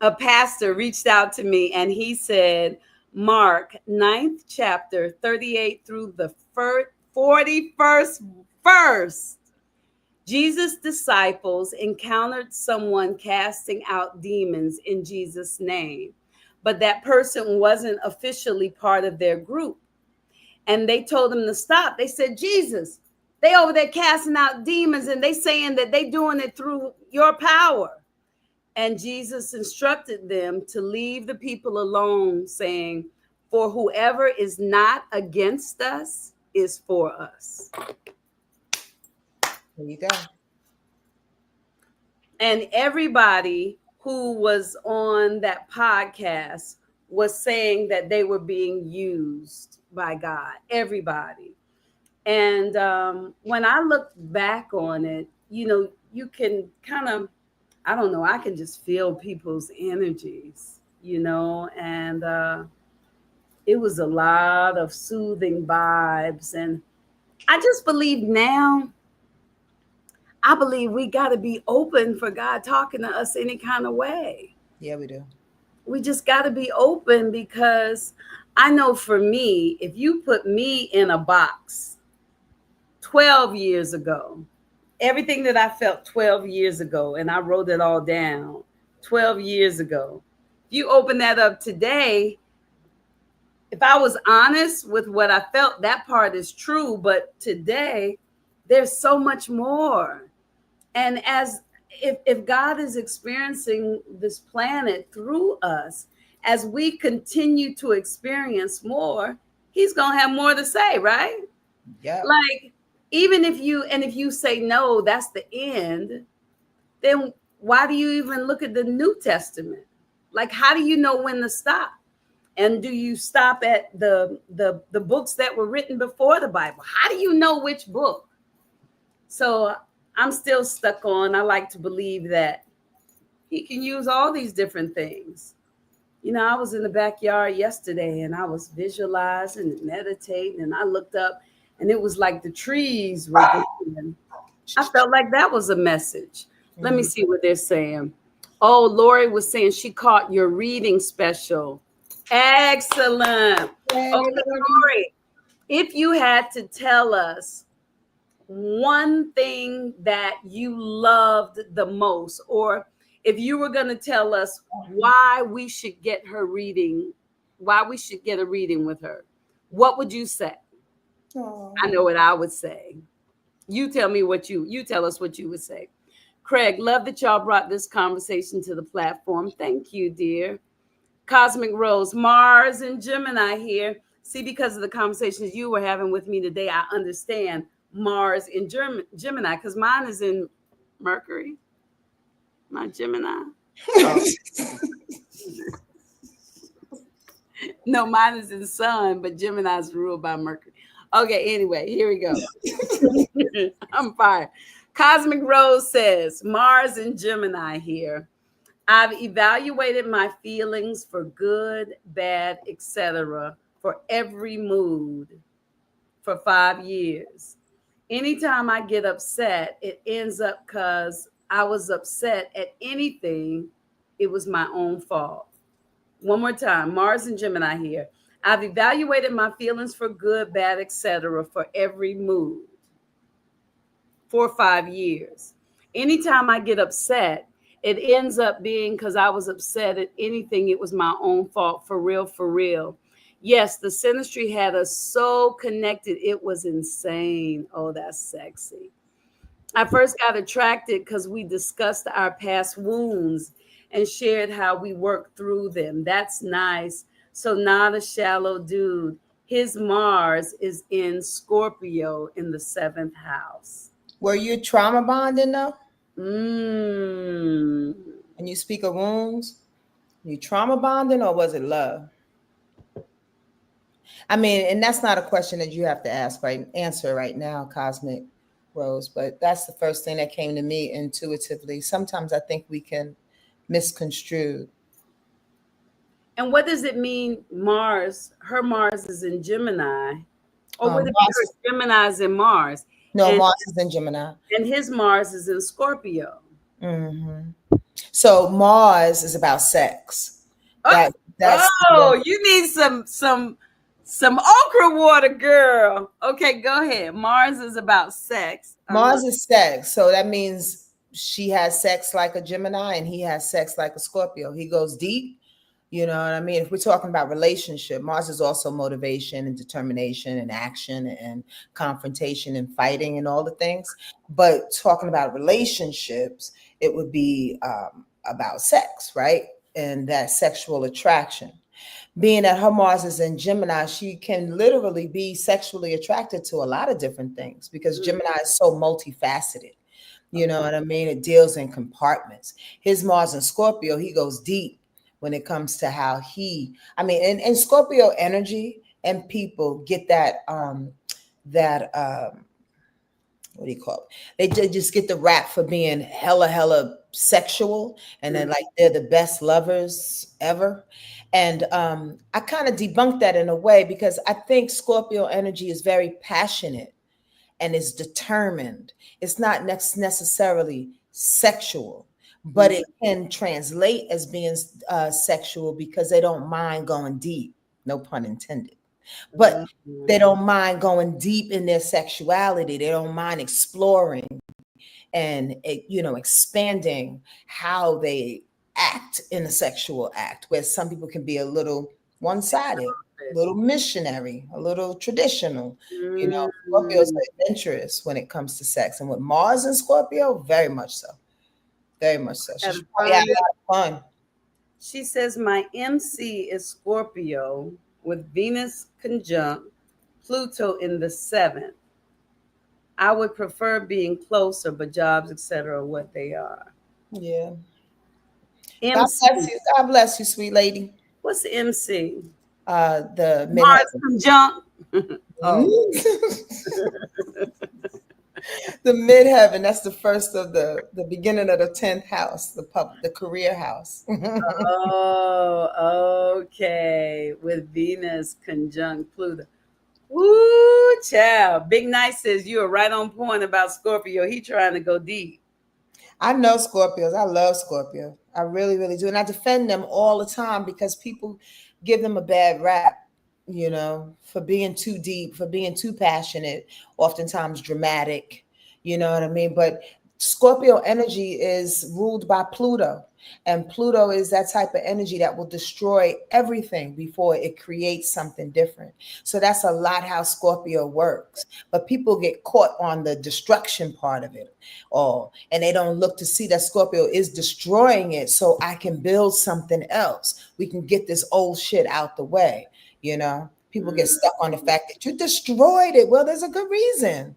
A pastor reached out to me and he said, Mark 9th chapter, 38 through the 41st verse. Jesus' disciples encountered someone casting out demons in Jesus' name, but that person wasn't officially part of their group. And they told him to stop. They said, Jesus, they over there casting out demons and they saying that they doing it through your power. And Jesus instructed them to leave the people alone, saying, for whoever is not against us is for us. There you go. And everybody who was on that podcast was saying that they were being used by God, everybody. And when I look back on it, you know, you can kind of, I don't know, I can just feel people's energies, you know, and it was a lot of soothing vibes. And I just believe now, I believe we got to be open for God talking to us any kind of way. Yeah, we do. We just got to be open, because I know for me, if you put me in a box 12 years ago, everything that I felt 12 years ago, and I wrote it all down 12 years ago, if you open that up today, if I was honest with what I felt, that part is true. But today, there's so much more. And as if God is experiencing this planet through us, as we continue to experience more, he's going to have more to say, right? Yeah. Like, even if you say no, that's the end, then why do you even look at the New Testament? Like, how do you know when to stop? And do you stop at the books that were written before the Bible? How do you know which book? So I'm still stuck on, I like to believe that he can use all these different things. You know, I was in the backyard yesterday and I was visualizing and meditating, and I looked up and it was like the trees were green. I felt like that was a message. Let me see what they're saying. Oh, Lori was saying she caught your reading special. Excellent. Okay, Lori, if you had to tell us one thing that you loved the most, or if you were going to tell us why we should get her reading, why we should get a reading with her, what would you say? I know what I would say. You tell me what you tell us what you would say. Craig, love that y'all brought this conversation to the platform. Thank you, dear. Cosmic Rose, Mars and Gemini here. See, because of the conversations you were having with me today, I understand Mars in Gemini because mine is in Mercury, my Gemini. Oh. No, mine is in Sun, but Gemini is ruled by Mercury. Okay, anyway, here we go. I'm fired. Cosmic Rose says, Mars and Gemini here. I've evaluated my feelings for good, bad, etc. for every mood for 5 years. Anytime I get upset, it ends up because I was upset at anything. It was my own fault. One more time, Mars and Gemini here. I've evaluated my feelings for good, bad, etc. for every mood for 5 years. Anytime I get upset, it ends up being because I was upset at anything. It was my own fault, for real, for real. Yes, the synastry had us so connected. It was insane. Oh, that's sexy. I first got attracted because we discussed our past wounds and shared how we worked through them. That's nice. So not a shallow dude. His Mars is in Scorpio in the 7th house. Were you trauma bonding though? Mm. And you speak of wounds, you trauma bonding or was it love? I mean, and that's not a question that you have to answer right now, Cosmic Rose, but that's the first thing that came to me intuitively. Sometimes I think we can misconstrue. And what does it mean, Mars? Her Mars is in Gemini. Or would it be her Gemini is in Mars? No, Mars is in Gemini. And his Mars is in Scorpio. Mm-hmm. So Mars is about sex. You need some okra water, girl. Okay, go ahead. Mars is about sex. Mars is sex. So that means she has sex like a Gemini and he has sex like a Scorpio. He goes deep. You know what I mean? If we're talking about relationship, Mars is also motivation and determination and action and confrontation and fighting and all the things. But talking about relationships, it would be about sex, right? And that sexual attraction. Being that her Mars is in Gemini, she can literally be sexually attracted to a lot of different things because Gemini is so multifaceted. You know what I mean? It deals in compartments. His Mars in Scorpio, he goes deep when it comes to how and Scorpio energy and people get that what do you call it? They just get the rap for being hella sexual and then like they're the best lovers ever. And I kind of debunked that in a way because I think Scorpio energy is very passionate and is determined. It's not necessarily sexual, but it can translate as being sexual because they don't mind going deep, no pun intended. But they don't mind going deep in their sexuality. They don't mind exploring and, expanding how they act in a sexual act, where some people can be a little one-sided, a little missionary, a little traditional. Scorpio's adventurous when it comes to sex. And with Mars and Scorpio, very much so. Very much so. She's probably had a lot of fun. She says, my MC is Scorpio with Venus conjunct Pluto in the 7th. I would prefer being closer, but jobs, etc., are what they are. Yeah. MC. God bless you, sweet lady. What's the MC? The Mars conjunct. Oh. The midheaven, that's the first of the beginning of the 10th house, the career house. Oh, okay. With Venus conjunct Pluto. Woo, child. Big Night says you are right on point about Scorpio. He trying to go deep. I know Scorpios. I love Scorpio. I really, really do. And I defend them all the time because people give them a bad rap, for being too deep, for being too passionate, oftentimes dramatic, you know what I mean? But Scorpio energy is ruled by Pluto. And Pluto is that type of energy that will destroy everything before it creates something different. So that's a lot how Scorpio works. But people get caught on the destruction part of it all. And they don't look to see that Scorpio is destroying it so I can build something else. We can get this old shit out the way. You know, people get stuck on the fact that you destroyed it. Well, there's a good reason.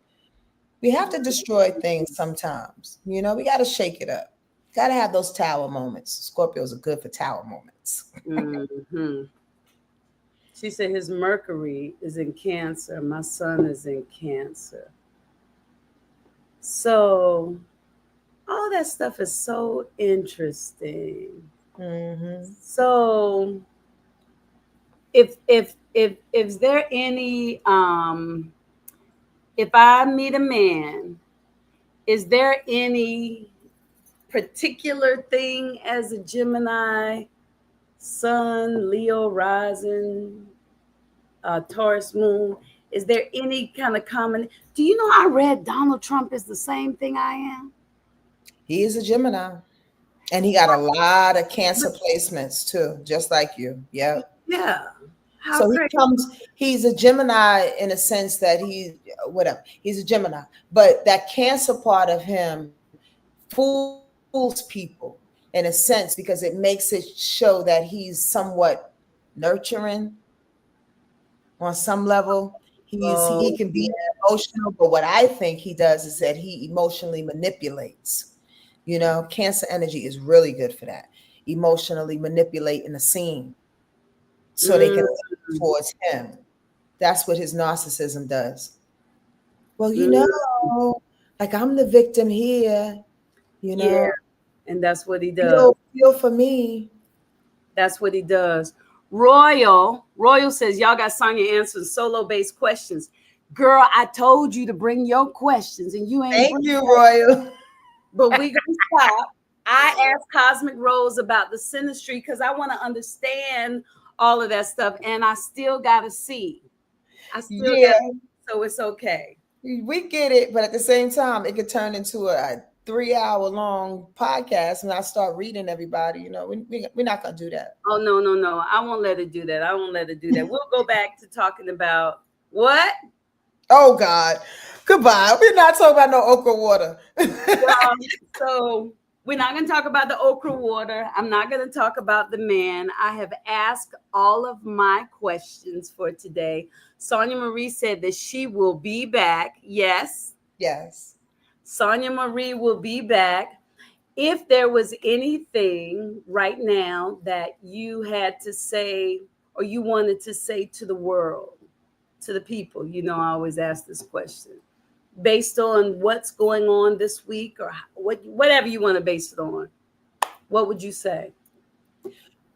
We have to destroy things sometimes. You know, we got to shake it up. Got to have those tower moments. Scorpios are good for tower moments. Mm-hmm. She said his Mercury is in Cancer. My son is in Cancer. So all that stuff is so interesting. Mm-hmm. So if there any if I meet a man, is there any particular thing as a Gemini, Sun, Leo, rising, Taurus, moon? Is there any kind of common? Do you know I read Donald Trump is the same thing I am? He is a Gemini. And he got a lot of Cancer placements too, just like you. Yeah. Yeah. How So crazy. he's a Gemini in a sense that whatever, he's a Gemini. But that Cancer part of him fools people in a sense because it makes it show that he's somewhat nurturing on some level. He Oh, can be yeah. emotional, but what I think he does is that he emotionally manipulates. You know, Cancer energy is really good for that. Emotionally manipulating the scene so they can Mm, lean towards him. That's what his narcissism does. Well, mm, like I'm the victim here, you yeah. know, And that's what he does. feel for me. That's what he does. Royal says, y'all got Sonya answering solo based questions. Girl, I told you to bring your questions and you ain't Thank bring. you, Royal. But we gonna stop. I asked Cosmic Rose about the synastry because I want to understand all of that stuff, and I still gotta see. I still Yeah, got, so it's okay. we get it, but at the same time, it could turn into a 3 hour long podcast and I start reading everybody. You know, we're not going to do that. Oh no, no, no! I won't let it do that. I won't let it do that. We'll go back to talking about what. Oh, God. Goodbye. We're not talking about no okra water. So we're not going to talk about the okra water. I'm not going to talk about the man. I have asked all of my questions for today. Sonia Marie said that she will be back. Yes, Yes. Sonia Marie will be back. If there was anything right now that you had to say or you wanted to say to the world, to the people, I always ask this question based on what's going on this week or whatever you want to base it on, what would you say?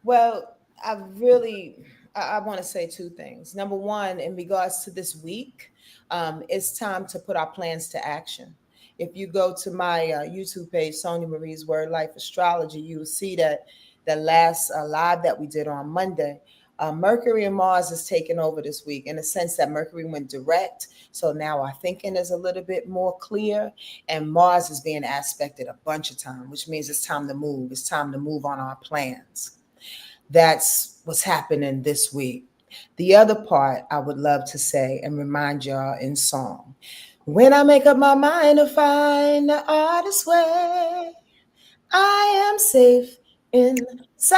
Well, I want to say two things. Number one, in regards to this week, it's time to put our plans to action. If you go to my YouTube page, Sonia Marie's Word Life Astrology, you will see that the last live that we did on Monday, Mercury and Mars is taking over this week in the sense that Mercury went direct. So now our thinking is a little bit more clear, and Mars is being aspected a bunch of time, which means it's time to move. It's time to move on our plans. That's what's happening this week. The other part I would love to say and remind y'all in song. When I make up my mind to find the artist way, I am safe inside.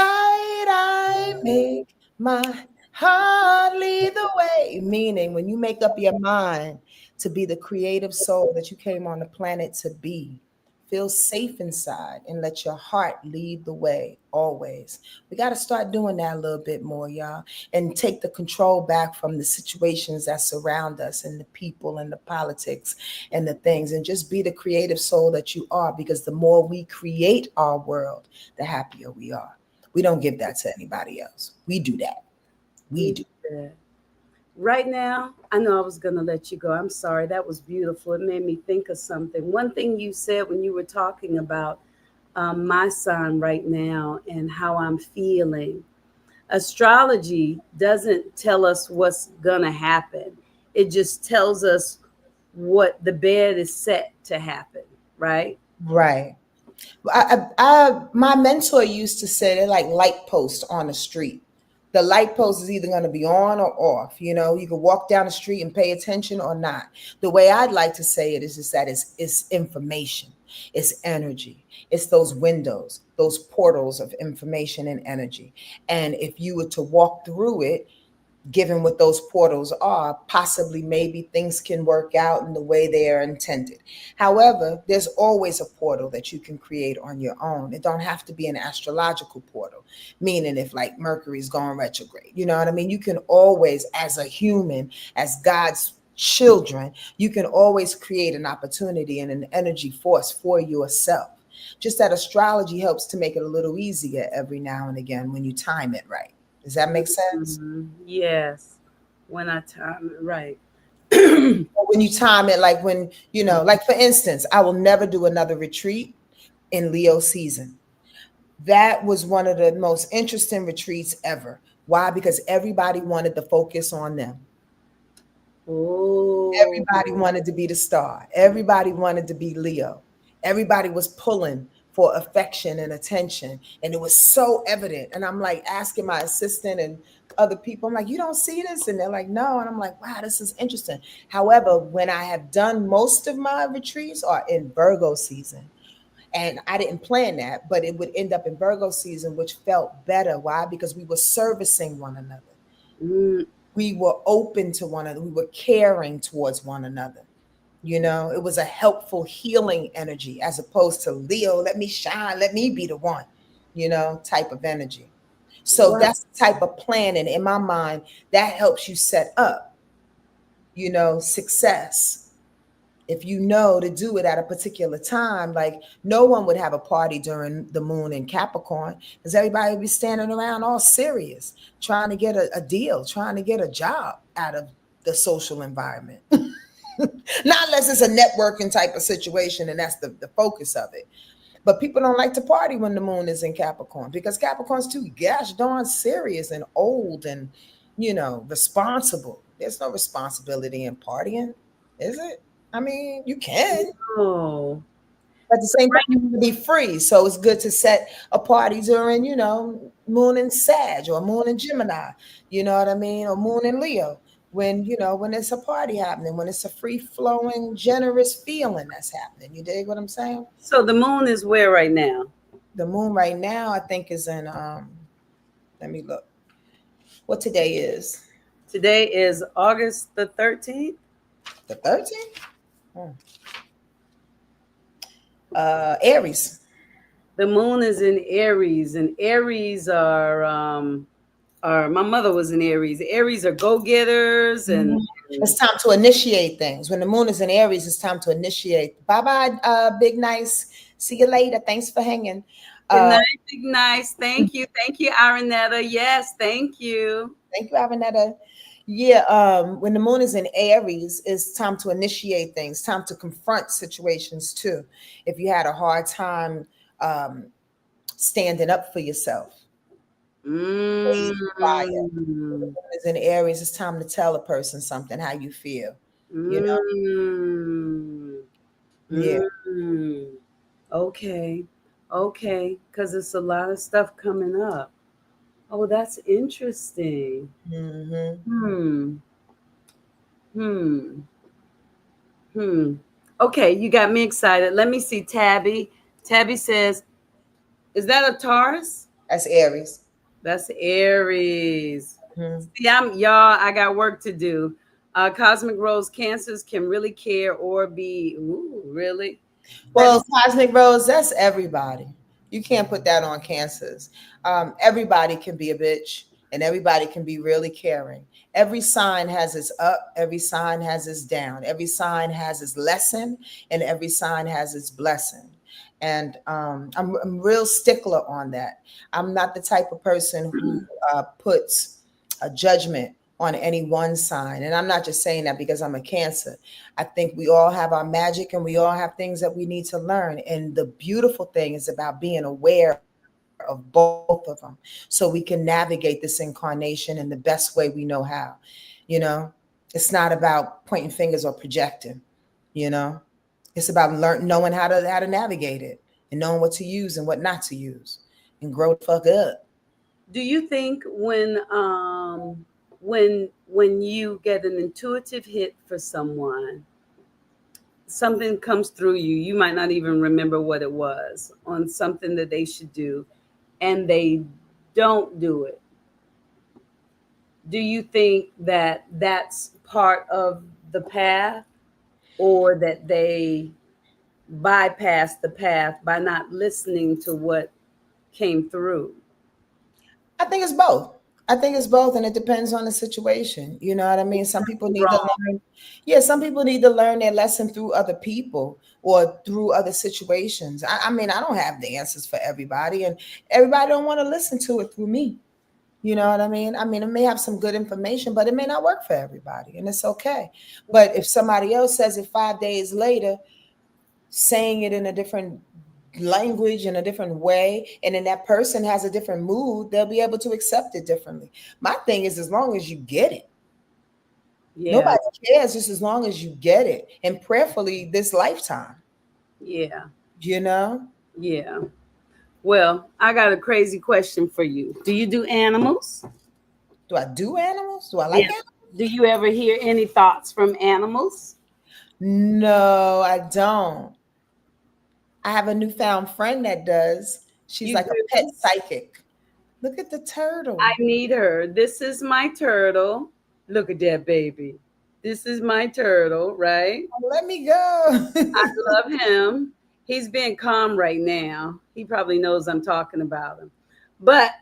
I make my heart lead the way. Meaning, when you make up your mind to be the creative soul that you came on the planet to be, feel safe inside and let your heart lead the way always. We got to start doing that a little bit more, y'all, and take the control back from the situations that surround us and the people and the politics and the things, and just be the creative soul that you are, because the more we create our world, the happier we are. We don't give that to anybody else. We do that. We do. Right now, I know I was going to let you go. I'm sorry. That was beautiful. It made me think of something. One thing you said when you were talking about my son right now and how I'm feeling. Astrology doesn't tell us what's going to happen. It just tells us what the bed is set to happen, right? Right. My mentor used to say they're like light posts on the street. The light post is either going to be on or off. You know, you can walk down the street and pay attention or not. The way I'd like to say it is just that it's information, it's energy, it's those windows, those portals of information and energy. And if you were to walk through it, given what those portals are, possibly maybe things can work out in the way they are intended. However, there's always a portal that you can create on your own. It don't have to be an astrological portal, meaning if like Mercury's going retrograde, you know what I mean? You can always, as a human, as God's children, you can always create an opportunity and an energy force for yourself. Just that astrology helps to make it a little easier every now and again when you time it right. Does that make sense? Yes, when I time it right. When you time it, like when, you know, like for instance, I will never do another retreat in Leo season. That was one of the most interesting retreats ever. Why? Because everybody wanted to focus on them. Oh, Everybody wanted to be the star. Everybody wanted to be Leo. Everybody was pulling for affection and attention. And it was so evident. And I'm like asking my assistant and other people, I'm like, you don't see this? And they're like, no. And I'm like, wow, this is interesting. However, when I have done most of my retreats are in Virgo season. And I didn't plan that, but it would end up in Virgo season, which felt better. Why? Because we were servicing one another. mm, We were open to one another. We were caring towards one another. You know, it was a helpful healing energy as opposed to Leo, let me shine, let me be the one, you know, type of energy. So wow. that's the type of planning in my mind that helps you set up, you know, success. If you know to do it at a particular time, like no one would have a party during the moon in Capricorn because everybody would be standing around all serious, trying to get a deal, trying to get a job out of the social environment. Not unless it's a networking type of situation and that's the focus of it. But people don't like to party when the moon is in Capricorn because Capricorn's too gosh darn serious and old and, you know, responsible. There's no responsibility in partying, is it? I mean, you can. Oh, At the so same time, right. you want to be free. So it's good to set a party during, you know, moon in Sag or moon in Gemini, you know what I mean? Or moon in Leo. When, you know, when it's a party happening, when it's a free flowing, generous feeling that's happening. You dig what I'm saying? So the moon is where right now? The moon right now, I think, is in let me look. What today is? Today is August the 13th. The 13th? Aries. The moon is in Aries, and Aries are my mother was in Aries. Aries are go-getters and It's time to initiate things. When the moon is in Aries, it's time to initiate. Bye bye, big nice. See you later. Thanks for hanging. good Uh, night, big nice. Thank you, Aranetta. Yes, thank you. Thank you, Avanetta. Yeah, when the moon is in Aries, it's time to initiate things, time to confront situations too. If you had a hard time um, standing up for yourself, raise the fire. When the Mm, moon is in Aries, it's time to tell a person something, how you feel. You know? mm, Yeah. mm. Okay, okay, because it's a lot of stuff coming up. Oh, that's interesting. Hmm. Hmm, hmm, hmm. Okay, you got me excited. Let me see, Tabby. Tabby says, "Is that a Taurus?" That's Aries. That's Aries. Mhm. See, I'm y'all. I got work to do. Cosmic Rose cancers can really care or be. Ooh, really? Have you? Well, cosmic rose, that's everybody. You can't put that on cancers. Everybody can be a bitch and everybody can be really caring. Every sign has its up, every sign has its down, every sign has its lesson, and every sign has its blessing. And I'm real stickler on that. I'm not the type of person who puts a judgment on any one sign. And I'm not just saying that because I'm a cancer. I think we all have our magic and we all have things that we need to learn. And the beautiful thing is about being aware of both of them so we can navigate this incarnation in the best way we know how. You know, it's not about pointing fingers or projecting, you know. It's about knowing how to navigate it and knowing what to use and what not to use and grow the fuck up. Do you think when you get an intuitive hit for someone, something comes through you, you might not even remember what it was, on something that they should do, and they don't do it? Do you think that that's part of the path, or that they bypass the path by not listening to what came through? I think it's both. I think it's both, and it depends on the situation. You know what I mean? Some people need to Wrong. learn. Yeah, some people need to learn their lesson through other people or through other situations. I mean, I don't have the answers for everybody, and everybody don't want to listen to it through me. You know what I mean? I mean, it may have some good information, but it may not work for everybody, and it's okay. But if somebody else says it 5 days later, saying it in a different language in a different way, and then that person has a different mood, they'll be able to accept it differently. My thing is, as long as you get it, Yeah, nobody cares, just as long as you get it, and prayerfully this lifetime, yeah, you know. yeah. Well, I got a crazy question for you. Do you do animals? Do I do animals? Do I like Yeah. animals? Do you ever hear any thoughts from animals? No, I don't. I have a newfound friend that does. She's You like a do? pet psychic. Look at the I turtle. need her. This is my turtle. Look at that baby. This is my turtle, right? Let me go. I love him. He's being calm right now. He probably knows I'm talking about him. But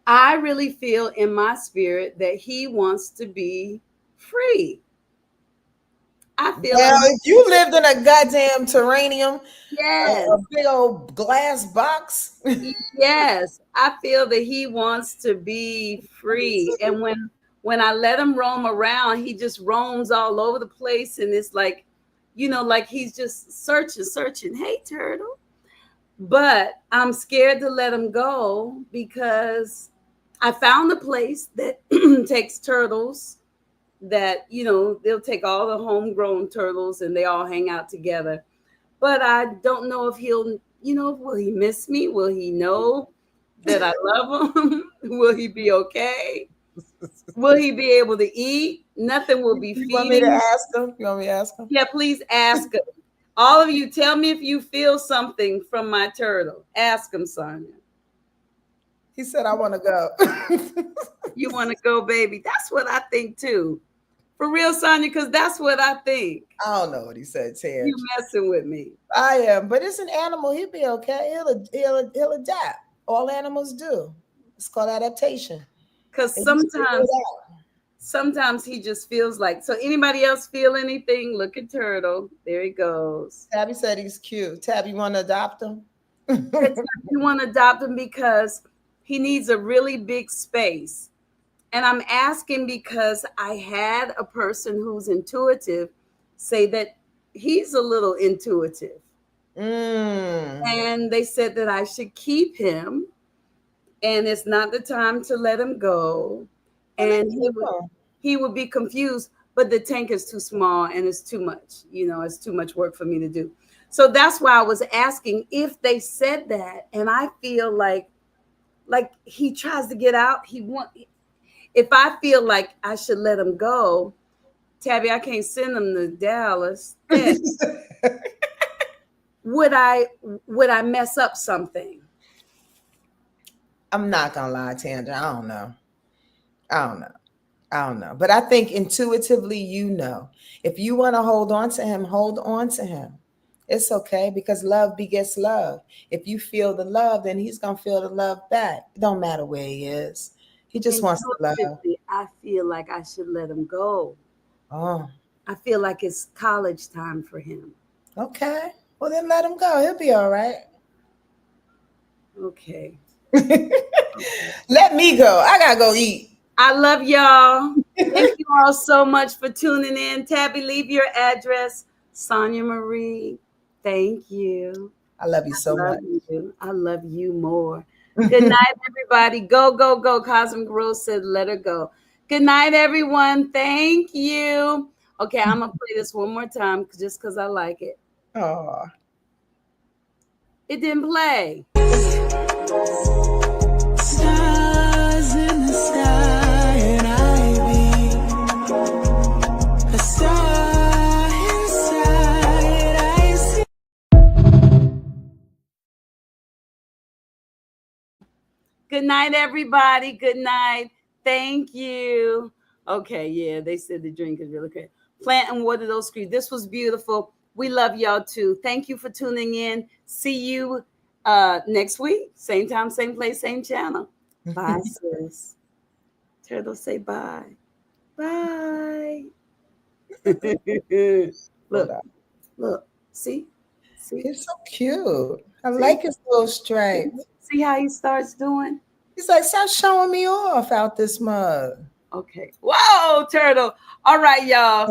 I really feel in my spirit that he wants to be free. I feel Well, in my if you lived in a goddamn terrarium, yes, a big old glass box. yes. I feel that he wants to be free. And when I let him roam around, he just roams all over the place. And it's like, like he's just searching. Hey, turtle. But I'm scared to let him go because I found a place that takes turtles, that, they'll take all the homegrown turtles and they all hang out together. But I don't know if he'll, will he miss me? Will he know that I love him? Will he be okay? Will he be able to eat? Nothing will be You want me to feeding. ask him? You want me to ask him? Yeah, please ask him. All of you, tell me if you feel something from my turtle. Ask him, Sonja. He said, I want to go. You want to go, baby? That's what I think too. For real, Sonja, because that's what I think. I don't know what he said, Ted. You messing with me. I am, but it's an animal. He'll be okay. He'll adapt. All animals do. It's called adaptation. Because They just figure it sometimes he just feels like. So anybody else feel anything? Look at Turtle. There he goes. out. Tabby said he's cute. Tabby, you want to adopt him? You want to adopt him because he needs a really big space. And I'm asking because I had a person who's intuitive say that he's a little intuitive. And they said that I should keep him, and it's not the time to let him go. And he would be confused, but the tank is too small and it's too much, it's too much work for me to do. So that's why I was asking if they said that. And I feel like he tries to get out. If I feel like I should let him go, Tabby, I can't send him to Dallas. Would I mess up something? I'm not gonna lie, Tanja. I don't know. But I think intuitively, if you want to hold on to him, hold on to him. It's okay, because love begets love. If you feel the love, then he's gonna feel the love back. It don't matter where he is. He just wants to love. I feel like I should let him go. Oh. I feel like it's college time for him. Okay. Well, then let him go. He'll be all right. Okay. Let me go. I gotta go eat. I love y'all. Thank you all so much for tuning in. Tabby, leave your address. Sonja Marie, thank you. I love you so much. I love you more. Good night, everybody. Go, go, go. Cosmic Rose said, let her go. Good night, everyone. Thank you. Okay, I'm gonna play this one more time just because I like it. Oh. It didn't play. Stars in the sky, and I be a star inside. I see. Good night, everybody. Good night. Thank you. Okay, yeah, they said the drink is really good. Plant and water those trees. This was beautiful. We love y'all too. Thank you for tuning in. See you next week. Same time, same place, same channel. Bye, sis. Turtle, say bye. Bye. Hold Look, on. look. See? See? He's so cute. I See? like his little stripes. See how he starts doing? He's like, stop showing me off out this mug. Okay. Whoa, turtle. All right, y'all.